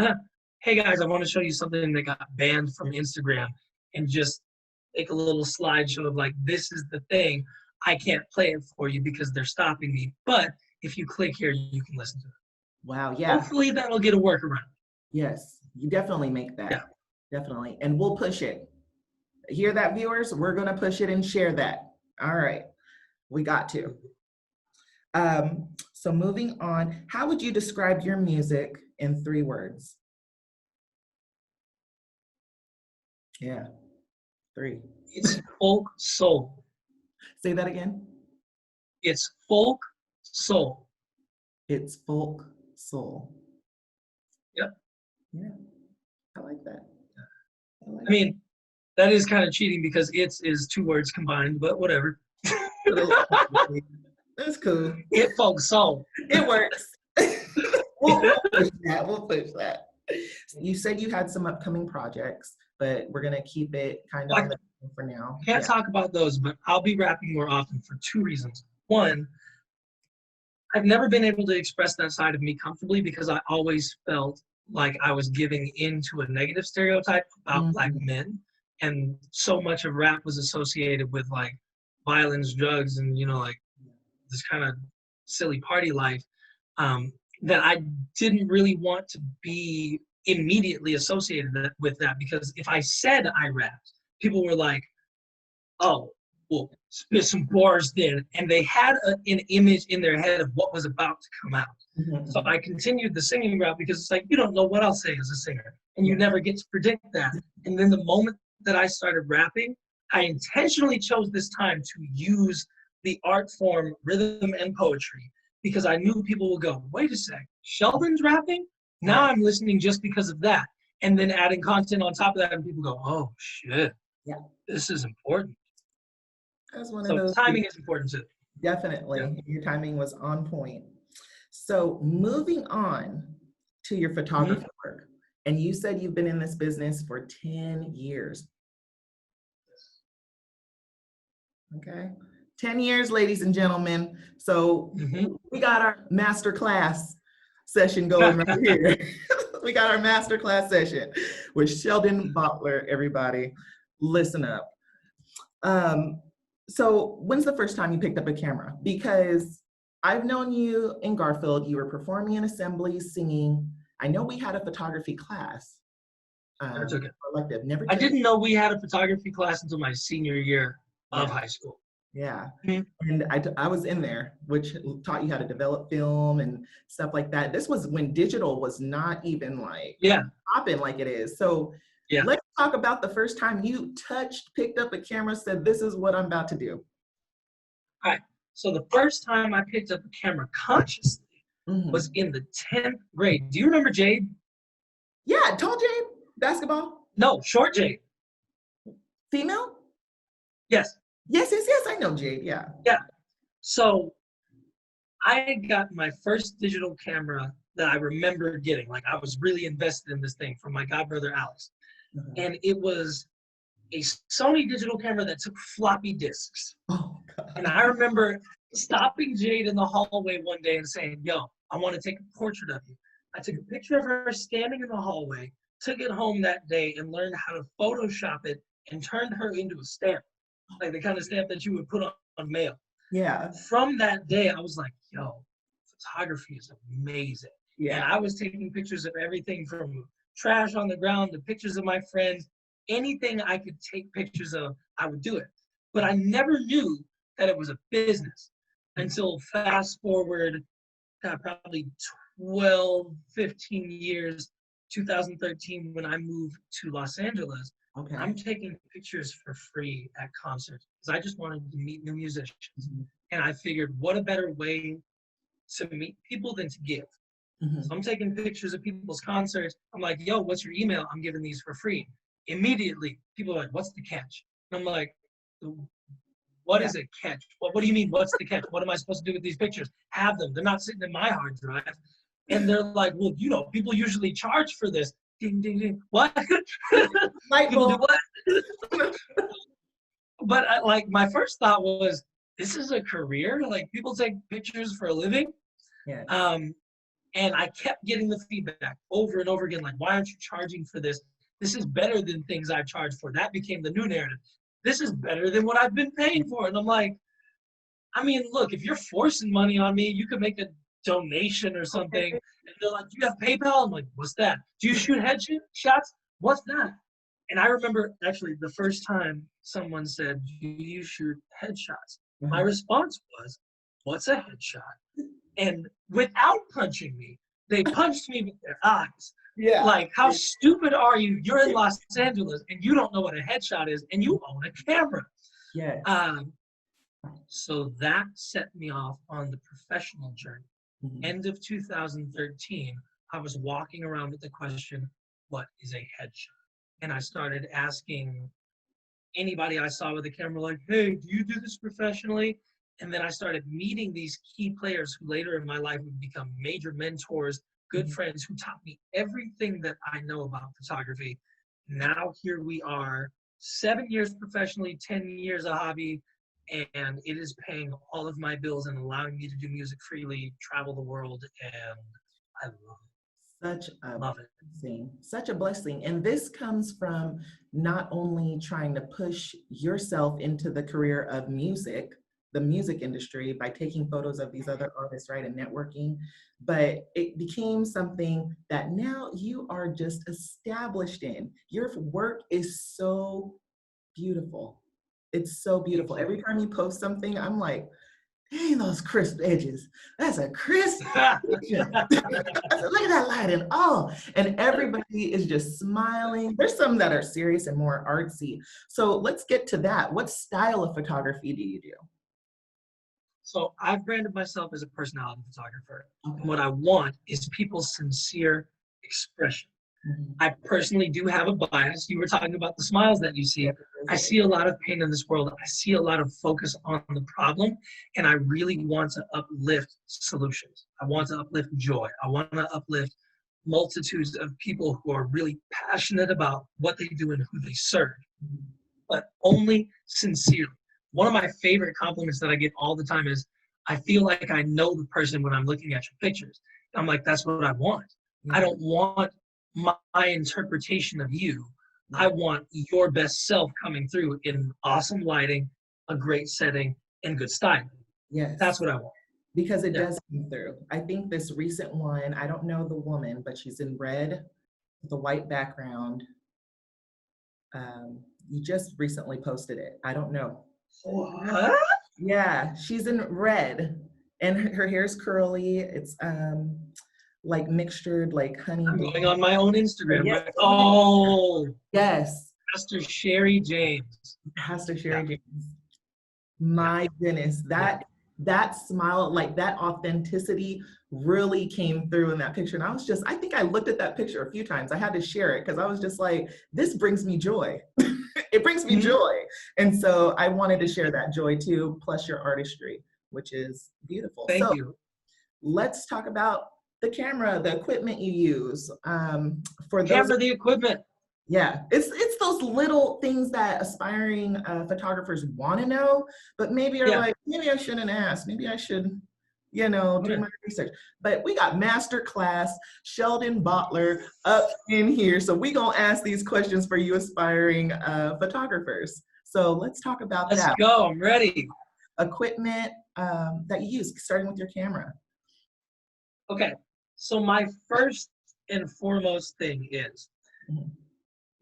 Hey guys, I want to show you something that got banned from Instagram, and just make a little slideshow of like, this is the thing. I can't play it for you because they're stopping me, but if you click here, you can listen to it. Wow, yeah. Hopefully that'll get a workaround. Yes, you definitely make that. Yeah. Definitely. And we'll push it. Hear that, viewers? We're going to push it and share that. All right. We got to. So moving on, how would you describe your music in 3 words? Yeah, 3. It's folk soul. Say that again. It's folk soul. It's folk soul. Yep. Yeah, I like that. I mean, that is kind of cheating because it's is 2 words combined, but whatever. That's cool. It folk soul. It works. We'll push that. We'll push that. You said you had some upcoming projects, but we're gonna keep it kind of on the for now. Can't talk about those, but I'll be rapping more often for 2 reasons. One, I've never been able to express that side of me comfortably because I always felt like I was giving into a negative stereotype about Black men, and so much of rap was associated with like violence, drugs, and like this kind of silly party life, that I didn't really want to be immediately associated with that, because if I said I rapped, people were like, oh, well, spit some bars then, and they had an image in their head of what was about to come out. So I continued the singing route because it's like, you don't know what I'll say as a singer, and you never get to predict that. And then the moment that I started rapping, I intentionally chose this time to use the art form, rhythm, and poetry, because I knew people would go, wait a sec, Sheldon's rapping? Now I'm listening just because of that. And then adding content on top of that, and people go, oh shit, this is important. That's one so of those timing is important too. Definitely. Yeah. Your timing was on point. So moving on to your photography work, and you said you've been in this business for 10 years. Okay. 10 years, ladies and gentlemen. So we got our master class session going right here. We got our master class session with Sheldon Botler, everybody. Listen up. So when's the first time you picked up a camera? Because I've known you in Garfield, you were performing in assemblies, singing. I know we had a photography class. Never took it. Never I didn't know we had a photography class until my senior year of high school. Yeah, and I was in there, which taught you how to develop film and stuff like that. This was when digital was not even like popping like it is. So let's talk about the first time you picked up a camera, said, this is what I'm about to do. All right, so the first time I picked up a camera consciously was in the 10th grade. Do you remember Jade? Yeah, tall Jade, basketball? No, short Jade. Female? Yes. Yes, I know Jade, yeah. Yeah, so I got my first digital camera that I remember getting. Like, I was really invested in this thing from my godbrother, Alex. And it was a Sony digital camera that took floppy disks. Oh, God. And I remember stopping Jade in the hallway one day and saying, yo, I want to take a portrait of you. I took a picture of her standing in the hallway, took it home that day and learned how to Photoshop it and turned her into a stamp. Like the kind of stamp that you would put on mail. Yeah. From that day, I was like, yo, photography is amazing. Yeah. And I was taking pictures of everything from trash on the ground to pictures of my friends. Anything I could take pictures of, I would do it. But I never knew that it was a business until fast forward probably 12, 15 years, 2013, when I moved to Los Angeles. Okay. I'm taking pictures for free at concerts because I just wanted to meet new musicians. And I figured, what a better way to meet people than to give. So I'm taking pictures of people's concerts. I'm like, yo, what's your email? I'm giving these for free. Immediately, people are like, what's the catch? And I'm like, What is a catch? What do you mean, what's the catch? What am I supposed to do with these pictures? Have them. They're not sitting in my hard drive. And they're like, well, you know, people usually charge for this. Ding, ding, ding. What? People do what? But like, my first thought was, this is a career? Like, people take pictures for a living? Yes. And I kept getting the feedback over and over again, like, why aren't you charging for this? This is better than things I've charged for. That became the new narrative. This is better than what I've been paying for. And I'm like, I mean, look, if you're forcing money on me, you could make a donation or something. And they're like, do you have PayPal? I'm like, what's that? Do you shoot headshots? What's that? And I remember actually the first time someone said, do you shoot headshots? My response was, what's a headshot? And without punching me, they punched me with their eyes. Yeah. Like, how stupid are you? You're in Los Angeles and you don't know what a headshot is and you own a camera. Yes. So that set me off on the professional journey. End of 2013, I was walking around with the question, what is a headshot? And I started asking anybody I saw with a camera, like, hey, do you do this professionally? And then I started meeting these key players who later in my life would become major mentors, good friends who taught me everything that I know about photography. Now here we are, 7 years professionally, 10 years a hobby, and it is paying all of my bills and allowing me to do music freely, travel the world, and I love it. Such a blessing. And this comes from not only trying to push yourself into the career of music, the music industry, by taking photos of these other artists, right, and networking, but it became something that now you are just established in. Your work is so beautiful. It's so beautiful. Every time you post something, I'm like, dang, those crisp edges. That's a crisp picture. Look at that light and all. And everybody is just smiling. There's some that are serious and more artsy. So let's get to that. What style of photography do you do? So I've branded myself as a personality photographer. Okay. What I want is people's sincere expression. I personally do have a bias. You were talking about the smiles that you see. I see a lot of pain in this world. I see a lot of focus on the problem, and I really want to uplift solutions. I want to uplift joy. I want to uplift multitudes of people who are really passionate about what they do and who they serve, but only sincerely. One of my favorite compliments that I get all the time is, I feel like I know the person when I'm looking at your pictures. I'm like, that's what I want. I don't want my interpretation of you. I want your best self coming through in awesome lighting, a great setting, and good styling. Yes. That's what I want. Because it does come through. I think this recent one, I don't know the woman, but she's in red with a white background. You just recently posted it. I don't know. What? Yeah, she's in red and her hair's curly. It's like mixtured, like honey. I'm going on my own Instagram. Yes. Right? Oh, yes. Pastor Sherry James. Pastor Sherry James. My goodness, that smile, like that authenticity really came through in that picture. And I think I looked at that picture a few times. I had to share it because I was just like, this brings me joy. It brings me joy. And so I wanted to share that joy too, plus your artistry, which is beautiful. Thank you. Let's talk about the camera, the equipment you use. The equipment. Yeah, it's those little things that aspiring photographers want to know, but maybe are like, maybe I shouldn't ask. Maybe I should, do my research. But we got master class Sheldon Botler up in here. So we're going to ask these questions for you aspiring photographers. So let's talk about that. Let's go, I'm ready. Equipment that you use, starting with your camera. Okay, so my first and foremost thing is,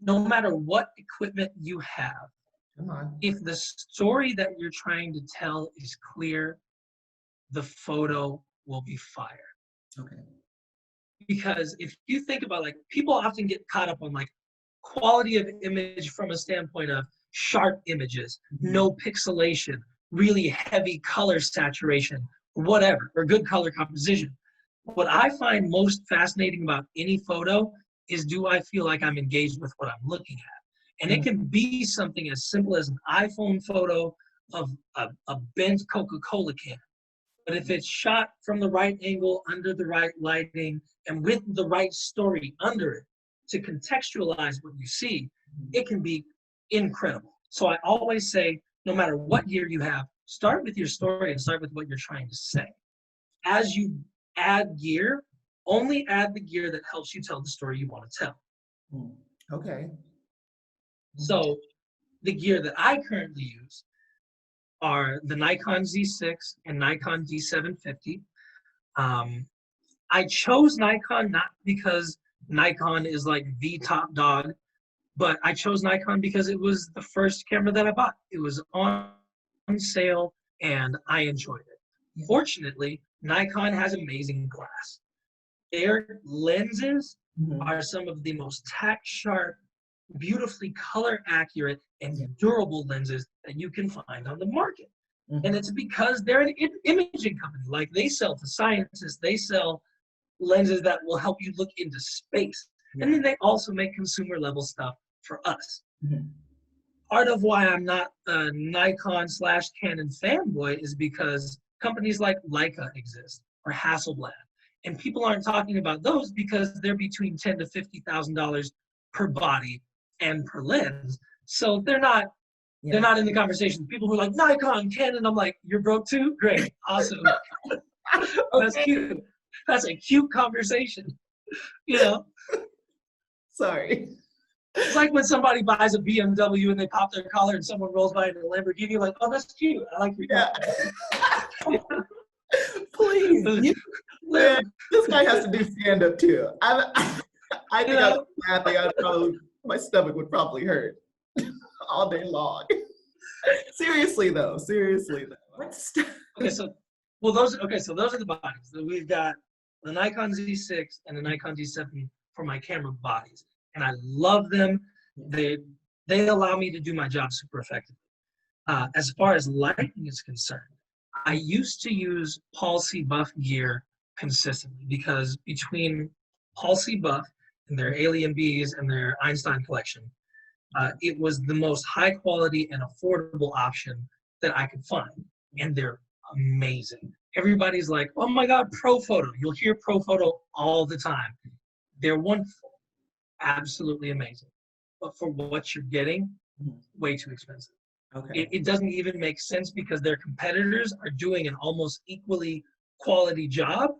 no matter what equipment you have, if the story that you're trying to tell is clear, the photo will be fire. Okay. Because if you think about, like, people often get caught up on like quality of image from a standpoint of sharp images, no pixelation, really heavy color saturation, whatever, or good color composition. What I find most fascinating about any photo is, do I feel like I'm engaged with what I'm looking at? And it can be something as simple as an iPhone photo of a bent Coca-Cola can. But if it's shot from the right angle, under the right lighting, and with the right story under it to contextualize what you see, it can be incredible. So I always say, no matter what gear you have, start with your story and start with what you're trying to say. As you add gear, only add the gear that helps you tell the story you want to tell. Okay. So the gear that I currently use are the Nikon Z6 and Nikon D750. I chose Nikon not because Nikon is like the top dog, but I chose Nikon because it was the first camera that I bought. It was on sale and I enjoyed it. Fortunately, Nikon has amazing glass. Their lenses are some of the most tack sharp, beautifully color accurate, and durable lenses that you can find on the market. And it's because they're an imaging company. Like, they sell to scientists, they sell lenses that will help you look into space. And then they also make consumer level stuff for us. Part of why I'm not a Nikon/Canon fanboy is because companies like Leica exist, or Hasselblad. And people aren't talking about those because they're between $10,000 to $50,000 per body and per lens. So they're not in the conversation. People who are like, Nikon, Canon, I'm like, you're broke too? Great, awesome. That's cute. That's a cute conversation, you know? Sorry. It's like when somebody buys a BMW and they pop their collar and someone rolls by in a Lamborghini, like, oh, that's cute. I like your Please. This guy has to do stand-up too. I think I was laughing. My stomach would probably hurt all day long. Seriously though. Okay, so those are the bodies. So we've got the Nikon Z6 and the Nikon D7 for my camera bodies, and I love them. They allow me to do my job super effectively. As far as lighting is concerned, I used to use Paul C. Buff gear consistently because between Paul C. Buff and their Alien Bees and their Einstein collection, it was the most high quality and affordable option that I could find. And they're amazing. Everybody's like, oh my God, Pro Photo. You'll hear Pro Photo all the time. They're wonderful, absolutely amazing. But for what you're getting, way too expensive. Okay. It doesn't even make sense because their competitors are doing an almost equally quality job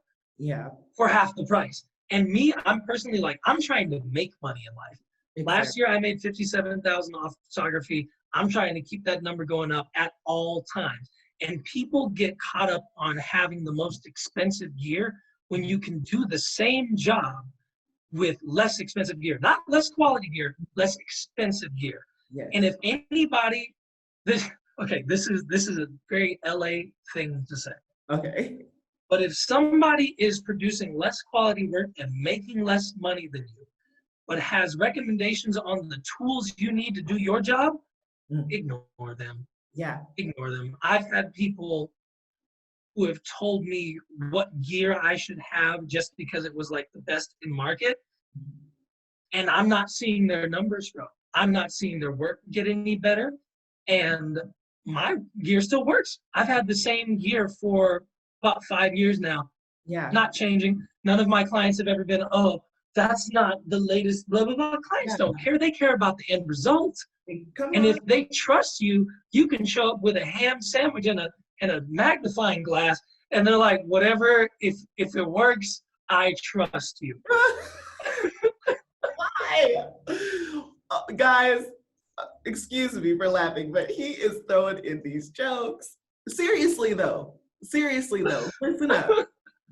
for half the price. And me, I'm personally like, I'm trying to make money in life. Exactly. Last year, I made $57,000 off photography. I'm trying to keep that number going up at all times. And people get caught up on having the most expensive gear when you can do the same job with less expensive gear. Not less quality gear, less expensive gear. Yes. And if anybody, this is a very LA thing to say. Okay. But if somebody is producing less quality work and making less money than you, but has recommendations on the tools you need to do your job, ignore them. Yeah. Ignore them. I've had people who have told me what gear I should have just because it was like the best in market. And I'm not seeing their numbers grow. I'm not seeing their work get any better. And my gear still works. I've had the same gear for about 5 years now. Yeah. Not changing. None of my clients have ever been, oh, that's not the latest, blah, blah, blah. Clients don't care. They care about the end result. And if they trust you, you can show up with a ham sandwich and a magnifying glass, and they're like, whatever, if it works, I trust you. Why? Guys, excuse me for laughing, but he is throwing in these jokes. Seriously though, listen up.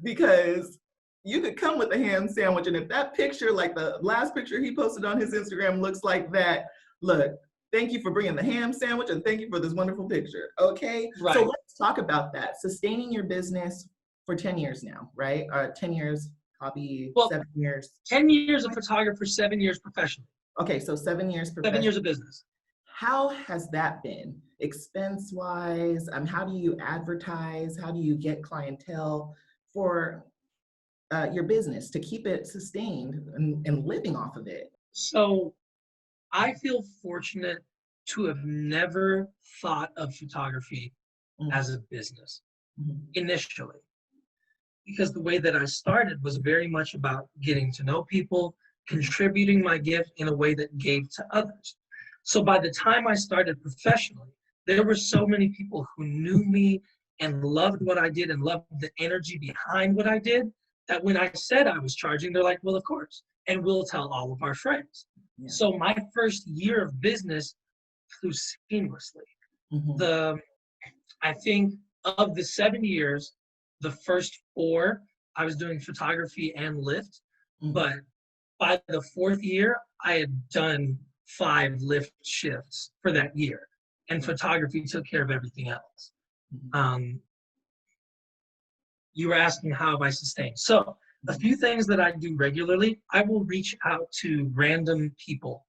Because you could come with a ham sandwich, and if that picture, like the last picture he posted on his Instagram, looks like that, look, thank you for bringing the ham sandwich, and thank you for this wonderful picture, okay? Right. So let's talk about that. Sustaining your business for 10 years now, right? 10 years, probably 7 years. 10 years of photographer, 7 years professionally. Okay, so 7 years professionally. 7 years of business. How has that been? Expense-wise, how do you advertise? How do you get clientele for your business to keep it sustained and living off of it? So I feel fortunate to have never thought of photography as a business initially, because the way that I started was very much about getting to know people, contributing my gift in a way that gave to others. So by the time I started professionally, there were so many people who knew me and loved what I did and loved the energy behind what I did, that when I said I was charging, they're like, well, of course, and we'll tell all of our friends. Yeah. So my first year of business flew seamlessly. I think of the 7 years, the first 4, I was doing photography and lift, but by the 4th year, I had done 5 lift shifts for that year, and photography took care of everything else. You were asking how have I sustained. So a few things that I do regularly, I will reach out to random people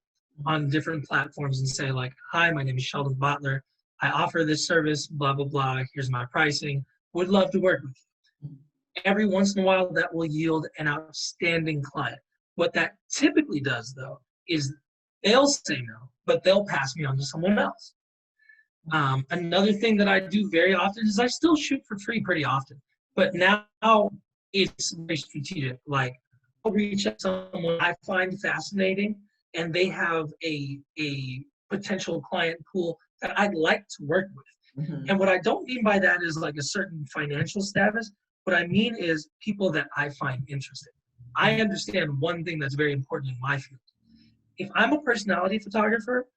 on different platforms and say like, hi, my name is Sheldon Botler. I offer this service, blah, blah, blah. Here's my pricing. Would love to work with you. Every once in a while, that will yield an outstanding client. What that typically does, though, is they'll say no, but they'll pass me on to someone else. Another thing that I do very often is I still shoot for free pretty often, but now it's very strategic. Like, I'll reach out to someone I find fascinating, and they have a potential client pool that I'd like to work with. And what I don't mean by that is like a certain financial status. What I mean is people that I find interesting. I understand one thing that's very important in my field. If I'm a personality photographer,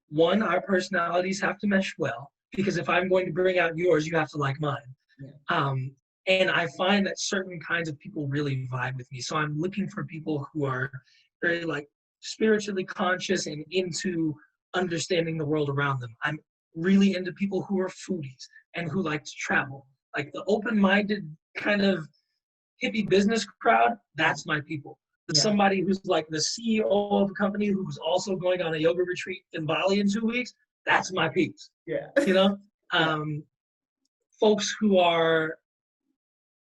one, our personalities have to mesh well, because if I'm going to bring out yours, you have to like mine. And I find that certain kinds of people really vibe with me. So I'm looking for people who are very like spiritually conscious and into understanding the world around them. I'm really into people who are foodies and who like to travel. Like the open-minded kind of hippie business crowd, that's my people. Somebody who's like the CEO of a company who's also going on a yoga retreat in Bali in 2 weeks, that's my peeps. You know? Folks who are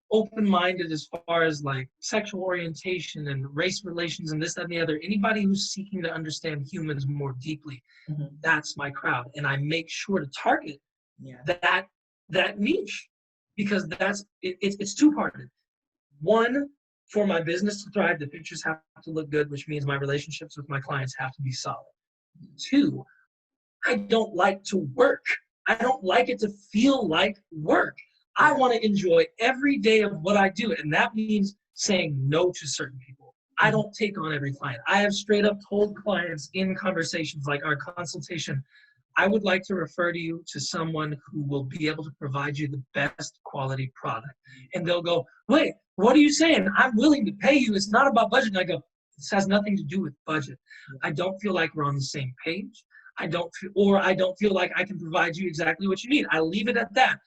open-minded as far as like sexual orientation and race relations and this, that, and the other. Anybody who's seeking to understand humans more deeply, that's my crowd. And I make sure to target that niche, because it's two-parted. One, for my business to thrive, the pictures have to look good, which means my relationships with my clients have to be solid. 2, I don't like to work. I don't like it to feel like work. I want to enjoy every day of what I do, and that means saying no to certain people. I don't take on every client. I have straight up told clients in conversations like our consultation, I would like to refer to you to someone who will be able to provide you the best quality product. And they'll go, wait, what are you saying? I'm willing to pay you. It's not about budget. And I go, this has nothing to do with budget. I don't feel like we're on the same page. I don't feel like I can provide you exactly what you need. I leave it at that.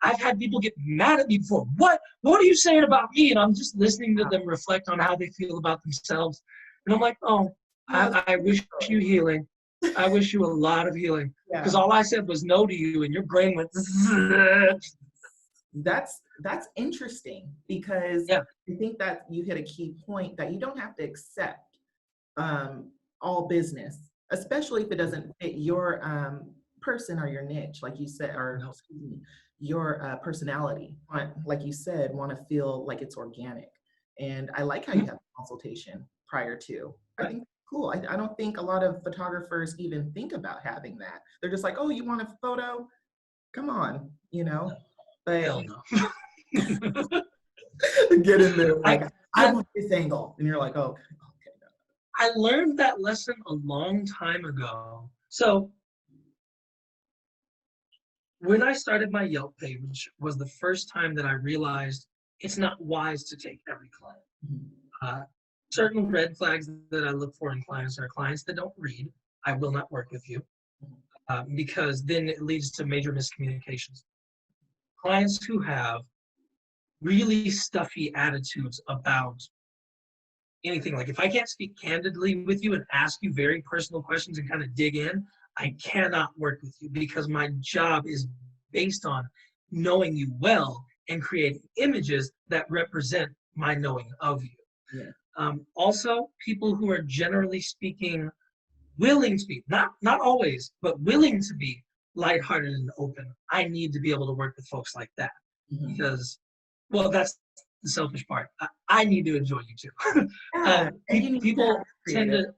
I've had people get mad at me before. What are you saying about me? And I'm just listening to them reflect on how they feel about themselves. And I'm like, oh, I wish you healing. I wish you a lot of healing. Because all I said was no to you, and your brain went. That's interesting, because I think that you hit a key point that you don't have to accept all business, especially if it doesn't fit your person or your niche, like you said, or your personality. Like you said, want to feel like it's organic. And I like how you have a consultation prior to. I think that's cool. I don't think a lot of photographers even think about having that. They're just like, oh, you want a photo? Come on, you know. But hell no. Get in there. Like, I want this angle. And you're like, oh, okay. No. I learned that lesson a long time ago. So when I started my Yelp page was the first time that I realized it's not wise to take every client. Certain red flags that I look for in clients are clients that don't read. I will not work with you, because then it leads to major miscommunications. Clients who have really stuffy attitudes about anything, like if I can't speak candidly with you and ask you very personal questions and kind of dig in, I cannot work with you, because my job is based on knowing you well and creating images that represent my knowing of you. Also, people who are generally speaking willing to be, not always, but willing to be lighthearted and open, I need to be able to work with folks like that. Because, well, that's the selfish part. I need to enjoy you too. Yeah, and you need to People have tend creative,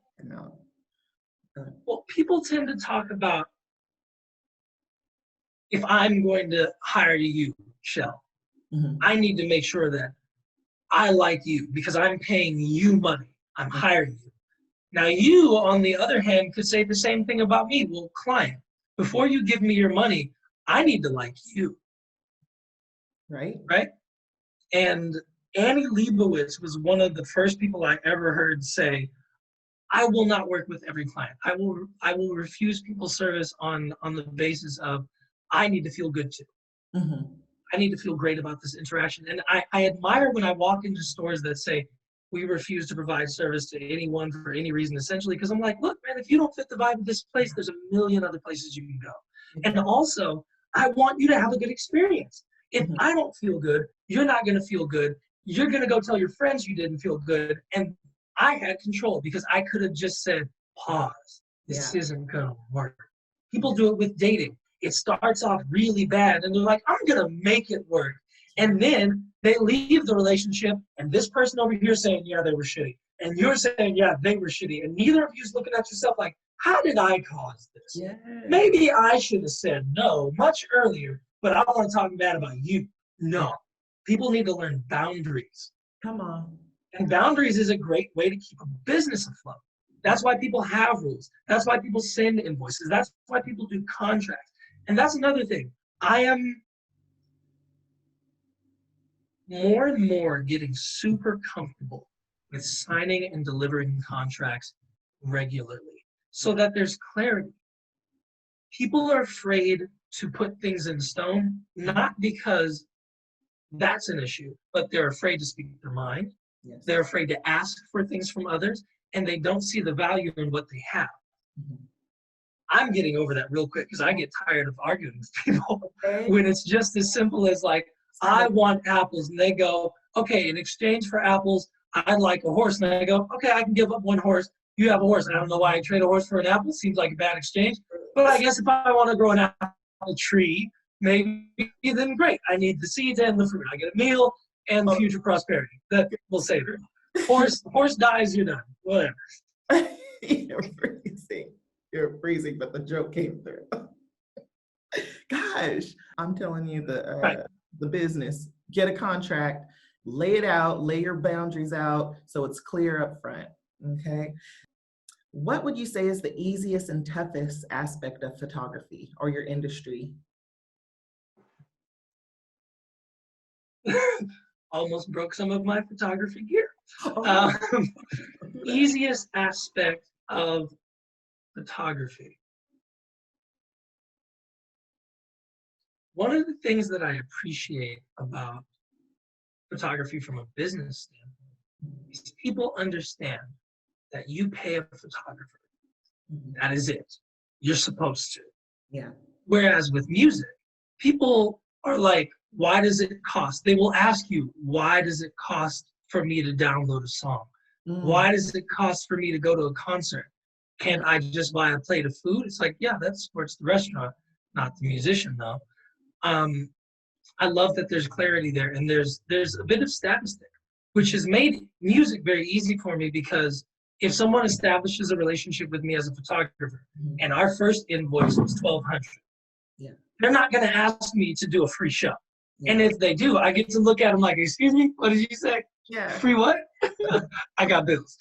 to, well, people tend to talk about, if I'm going to hire you, Shell, I need to make sure that I like you because I'm paying you money. I'm hiring you. Now, you, on the other hand, could say the same thing about me. Well, client, before you give me your money, I need to like you. right? Right? And Annie Leibovitz was one of the first people I ever heard say, I will not work with every client. I will refuse people's service on the basis of, I need to feel good too. I need to feel great about this interaction. And I admire when I walk into stores that say, we refuse to provide service to anyone for any reason, essentially, because I'm like, look, man, if you don't fit the vibe of this place, there's a million other places you can go. And also, I want you to have a good experience. If I don't feel good, you're not going to feel good. You're going to go tell your friends you didn't feel good. And I had control because I could have just said, pause. This isn't going to work. People do it with dating. It starts off really bad and they're like, I'm going to make it work. And then they leave the relationship and this person over here saying, yeah, they were shitty. And you're saying, yeah, they were shitty. And neither of you is looking at yourself like, how did I cause this? Yeah. Maybe I should have said no much earlier, but I want to talk bad about you. No. People need to learn boundaries. Come on. And boundaries is a great way to keep a business afloat. That's why people have rules. That's why people send invoices. That's why people do contracts. And that's another thing. I am more and more getting super comfortable with signing and delivering contracts regularly so that there's clarity. People are afraid to put things in stone, not because that's an issue, but they're afraid to speak their mind. Yes. They're afraid to ask for things from others, and they don't see the value in what they have. I'm getting over that real quick because I get tired of arguing with people when it's just as simple as like, I want apples. And they go, okay, in exchange for apples, I'd like a horse. And I go, okay, I can give up one horse. You have a horse. I don't know why I trade a horse for an apple. Seems like a bad exchange. But I guess if I want to grow an apple tree, maybe then great. I need the seeds and the fruit. I get a meal and future prosperity. That will save it. Horse dies, you're done. Whatever. You're freezing. You're freezing, but the joke came through. Gosh, I'm telling you the business. Get a contract, lay it out, lay your boundaries out so it's clear up front. Okay. What would you say is the easiest and toughest aspect of photography or your industry? Almost broke some of my photography gear. Oh. Easiest aspect of photography. One of the things that I appreciate about photography from a business standpoint is people understand that you pay a photographer. That is it. You're supposed to. Yeah. Whereas with music, people are like, why does it cost? They will ask you, why does it cost for me to download a song? Why does it cost for me to go to a concert? Can't I just buy a plate of food? It's like, yeah, that supports the restaurant, not the musician though. I love that there's clarity there, and there's a bit of statistic, which has made music very easy for me because if someone establishes a relationship with me as a photographer and our first invoice was $1,200, they're not going to ask me to do a free show. And if they do, I get to look at them like, excuse me, what did you say? Yeah. Free what? I got bills.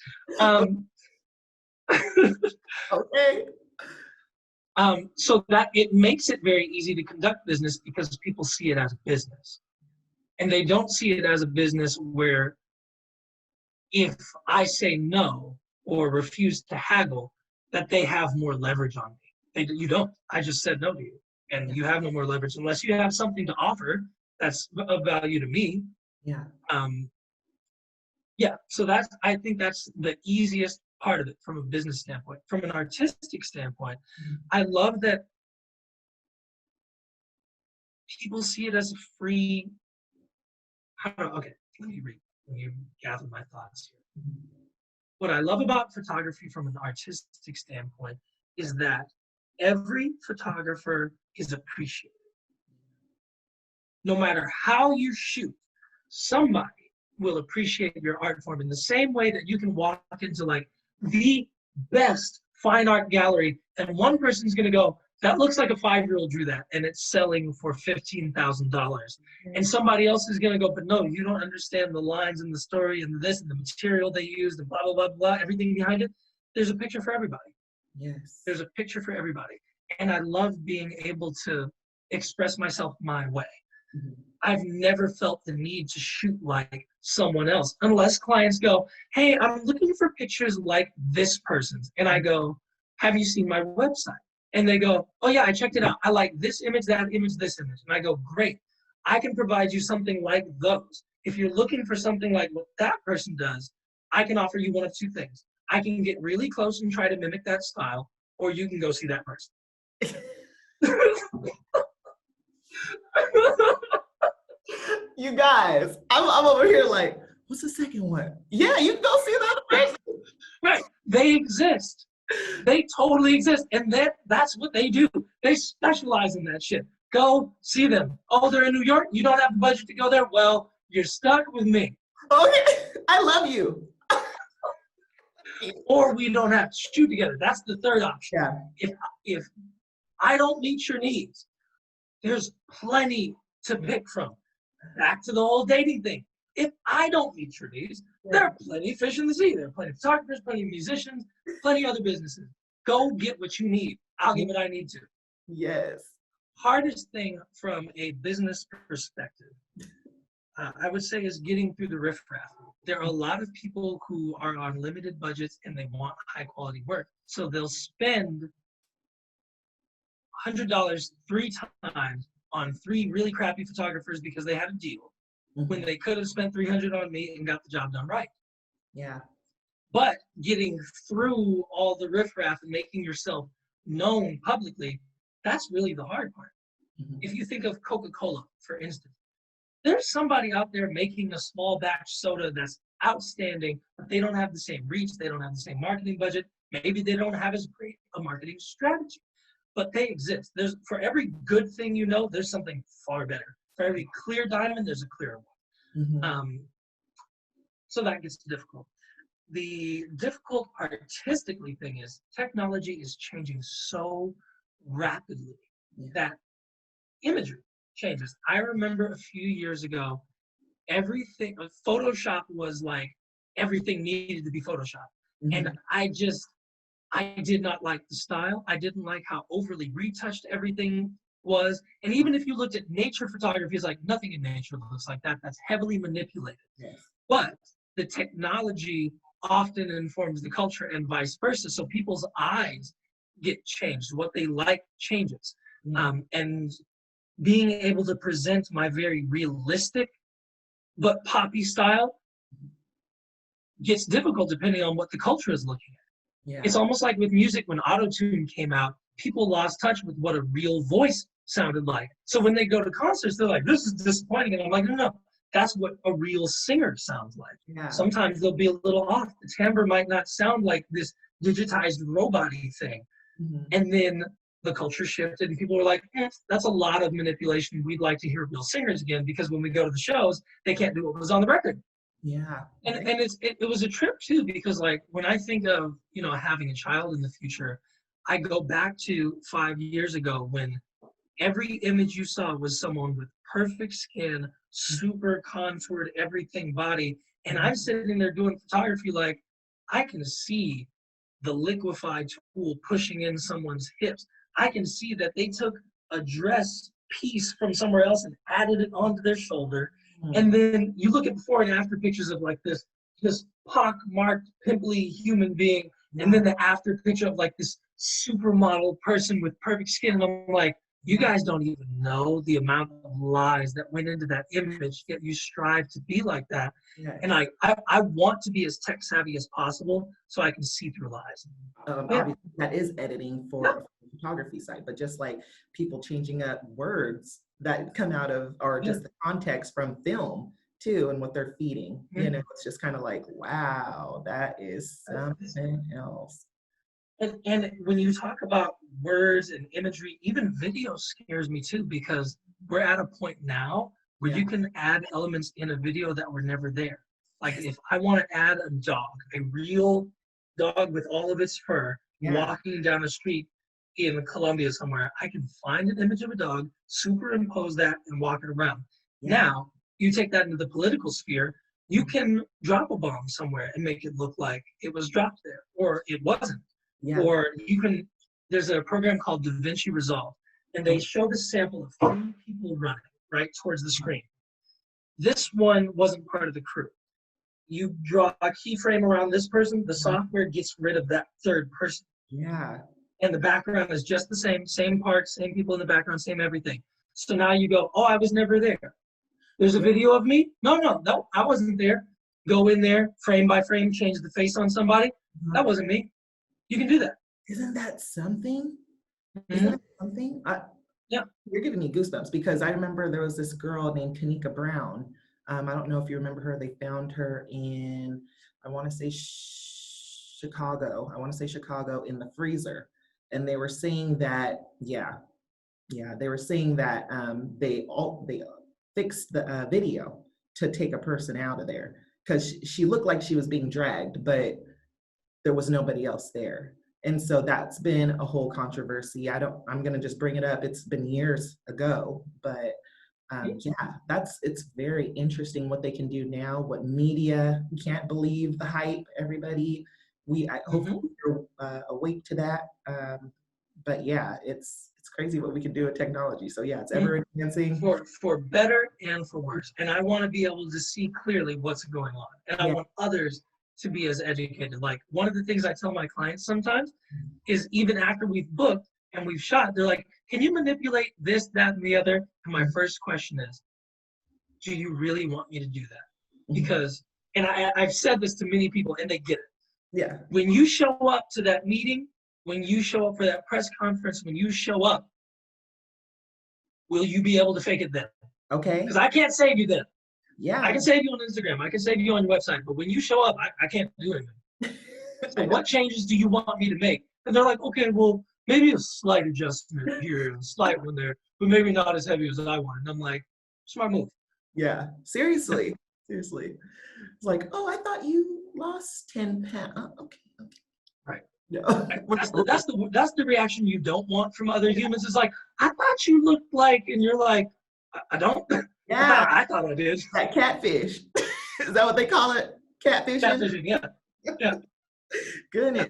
Okay. So that it makes it very easy to conduct business because people see it as a business. And they don't see it as a business where if I say no or refuse to haggle, that they have more leverage on me. You don't. I just said no to you. And you have no more leverage unless you have something to offer that's of value to me. Yeah. So I think that's the easiest part of it from a business standpoint. From an artistic standpoint, I love that people see it as a free. Okay, let me gather my thoughts here. what I love about photography from an artistic standpoint is that every photographer is appreciated. No matter how you shoot, somebody will appreciate your art form in the same way that you can walk into like the best fine art gallery and one person's going to go, that looks like a 5-year-old drew that, and it's selling for $15,000. And somebody else is going to go, but no, you don't understand the lines and the story and this and the material they used and blah, blah, blah, blah, everything behind it. There's a picture for everybody. Yes. There's a picture for everybody. And I love being able to express myself my way. Mhm. I've never felt the need to shoot like someone else, unless clients go, hey, I'm looking for pictures like this person's. And I go, have you seen my website? And they go, oh yeah, I checked it out. I like this image, that image, this image. And I go, great. I can provide you something like those. If you're looking for something like what that person does, I can offer you one of two things. I can get really close and try to mimic that style, or you can go see that person. You guys, I'm over here like, what's the second one? Yeah, you can go see the other person. Right. They exist. They totally exist. And that's what they do. They specialize in that shit. Go see them. Oh, they're in New York? You don't have the budget to go there? Well, you're stuck with me. Okay, I love you. Or we don't have to shoot together. That's the third option. Yeah. If I don't meet your needs, there's plenty to pick from. Back to the whole dating thing. If I don't meet your needs, there are plenty of fish in the sea. There are plenty of photographers, plenty of musicians, plenty of other businesses. Go get what you need. I'll give what I need to. Yes. Hardest thing from a business perspective, I would say, is getting through the riffraff. There are a lot of people who are on limited budgets and they want high quality work. So they'll spend $100 3 times on 3 really crappy photographers because they had a deal, when they could have spent $300 on me and got the job done right. Yeah. But getting through all the riffraff and making yourself known publicly, that's really the hard part. If you think of Coca-Cola, for instance, there's somebody out there making a small batch soda that's outstanding, but they don't have the same reach, they don't have the same marketing budget, maybe they don't have as great a marketing strategy, but they exist. There's, for every good thing you know, there's something far better. For every clear diamond, there's a clearer one. So that gets difficult. The difficult artistically thing is technology is changing so rapidly that imagery changes. I remember a few years ago, everything, Photoshop was like, everything needed to be Photoshopped. And I did not like the style. I didn't like how overly retouched everything was. And even if you looked at nature photography, it's like nothing in nature looks like that. That's heavily manipulated. Yes. But the technology often informs the culture and vice versa. So people's eyes get changed. What they like changes. And being able to present my very realistic but poppy style gets difficult depending on what the culture is looking at. Yeah. It's almost like with music, when auto-tune came out, people lost touch with what a real voice sounded like. So when they go to concerts, they're like, this is disappointing. And I'm like, no, that's what a real singer sounds like. Yeah. Sometimes they'll be a little off. The timbre might not sound like this digitized robot-y thing. And then the culture shifted and people were like, that's a lot of manipulation. We'd like to hear real singers again, because when we go to the shows, they can't do what was on the record. Yeah. And it was a trip too, because like when I think of, you know, having a child in the future, I go back to 5 years ago when every image you saw was someone with perfect skin, super contoured, everything body. And I'm sitting there doing photography like, I can see the liquefied tool pushing in someone's hips. I can see that they took a dress piece from somewhere else and added it onto their shoulder. And then you look at before and after pictures of like this pock-marked, pimply human being, and then the after picture of like this supermodel person with perfect skin. And I'm like, you guys don't even know the amount of lies that went into that image, yet you strive to be like that. Yeah. And I want to be as tech savvy as possible so I can see through lies. Obviously that is editing for a photography site, but just like people changing up words that come out of, or just the context from film, too, and what they're feeding. You know, it's just kind of like, wow, that is something else. And when you talk about words and imagery, even video scares me too, because we're at a point now where you can add elements in a video that were never there. Like if I want to add a dog, a real dog with all of its fur, walking down the street in Colombia somewhere, I can find an image of a dog, superimpose that, and walk it around. Now, you take that into the political sphere, you can drop a bomb somewhere and make it look like it was dropped there, or it wasn't. Or you can, there's a program called DaVinci Resolve, and they show the sample of 3 people running right towards the screen. This one wasn't part of the crew. You draw a keyframe around this person, the software gets rid of that third person. And the background is just the same parts, same people in the background, same everything. So now you go, oh, I was never there. There's a video of me? No, I wasn't there. Go in there, frame by frame, change the face on somebody. That wasn't me. You can do that. Isn't that something? Isn't that something? You're giving me goosebumps, because I remember there was this girl named Kanika Brown. I don't know if you remember her. They found her in, I want to say Chicago. In the freezer. And they were saying that, they were saying that they fixed the video to take a person out of there, because she looked like she was being dragged, but there was nobody else there. And so that's been a whole controversy. I'm gonna just bring it up. It's been years ago, but it's very interesting what they can do now, what media, you can't believe the hype, everybody. I hope you're awake to that. But it's crazy what we can do with technology. So it's ever advancing. For better and for worse. And I want to be able to see clearly what's going on. And I want others to be as educated. Like one of the things I tell my clients sometimes is, even after we've booked and we've shot, they're like, can you manipulate this, that, and the other? And my first question is, do you really want me to do that? Because, and I've said this to many people and they get it. When you show up to that meeting, when you show up for that press conference, when you show up, will you be able to fake it then? Okay. Because I can't save you then. I can save you on Instagram. I can save you on your website. But when you show up, I can't do anything. So what changes do you want me to make? And they're like, okay, well, maybe a slight adjustment here and a slight one there, but maybe not as heavy as I want. And I'm like, smart move. Seriously. Seriously. It's like, oh, I thought you lost 10 pounds. Oh, okay. Right. That's the reaction you don't want from other humans. It's like, I thought you looked like, and you're like, I don't. I thought I did. That catfish. Is that what they call it? Catfishing? Catfishing, yeah. Goodness.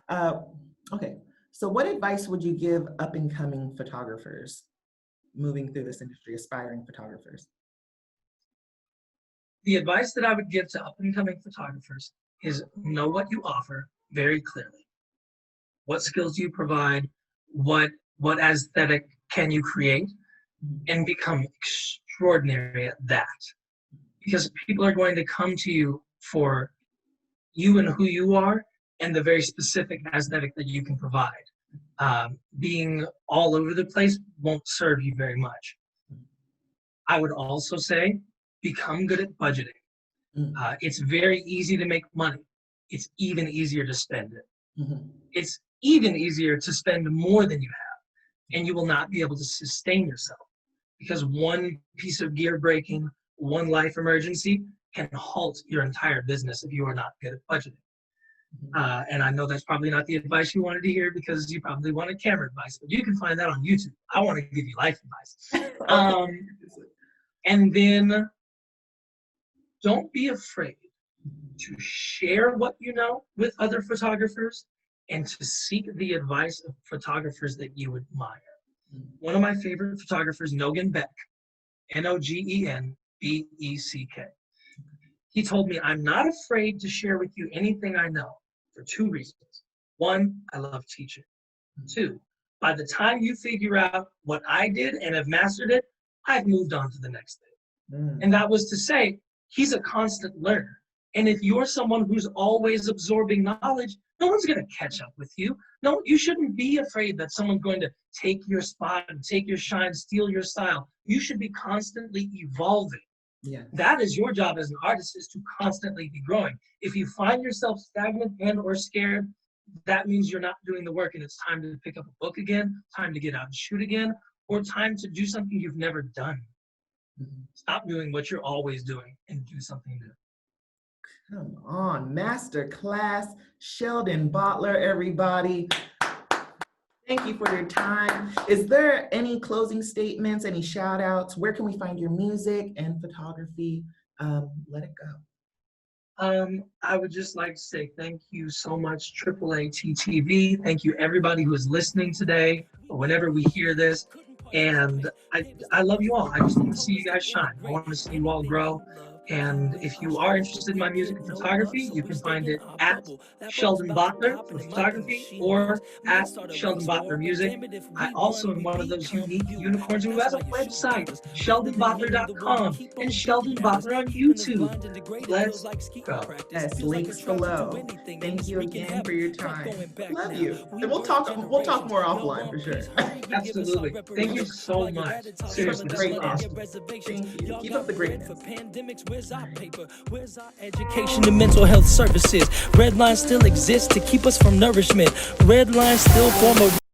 Okay. So what advice would you give up and coming photographers moving through this industry, aspiring photographers? The advice that I would give to up and coming photographers is know what you offer very clearly. What skills do you provide? What aesthetic can you create? And become extraordinary at that. Because people are going to come to you for you and who you are and the very specific aesthetic that you can provide. Being all over the place won't serve you very much. I would also say, become good at budgeting. It's very easy to make money. It's even easier to spend it. It's even easier to spend more than you have, and you will not be able to sustain yourself, because one piece of gear breaking, one life emergency can halt your entire business if you are not good at budgeting. And I know that's probably not the advice you wanted to hear, because you probably wanted camera advice, but you can find that on YouTube. I want to give you life advice. And then don't be afraid to share what you know with other photographers and to seek the advice of photographers that you admire. One of my favorite photographers, Nogan Beck, Nogenbeck. He told me, I'm not afraid to share with you anything I know for 2 reasons. 1, I love teaching. 2, by the time you figure out what I did and have mastered it, I've moved on to the next thing. And that was to say, he's a constant learner. And if you're someone who's always absorbing knowledge, no one's going to catch up with you. No, you shouldn't be afraid that someone's going to take your spot and take your shine, steal your style. You should be constantly evolving Yeah. That is your job as an artist, is to constantly be growing. If you find yourself stagnant and or scared, that means you're not doing the work, and it's time to pick up a book again, time to get out and shoot again, or time to do something you've never done. Stop doing what you're always doing and do something new. Come on, master class, Sheldon Botler, everybody. Thank you for your time. Is there any closing statements, any shout outs? Where can we find your music and photography? Let it go. I would just like to say thank you so much, AAATtv. Thank you, everybody who is listening today or whenever we hear this. And I love you all. I just want to see you guys shine. I want to see you all grow. And if you are interested in my music and photography, you can find it at Sheldon Botler for photography or at Sheldon Botler Music. I also am one of those unique unicorns who has a website, SheldonBotler.com, and Sheldon Botler on YouTube. Let's go. Yes, links below. Thank you again for your time. Love you. And we'll talk more offline for sure. Absolutely. Thank you so much. Seriously, this is awesome. Thank you. Keep up the greatness. Where's our paper? Where's our education and mental health services? Red lines still exist to keep us from nourishment. Red lines still form a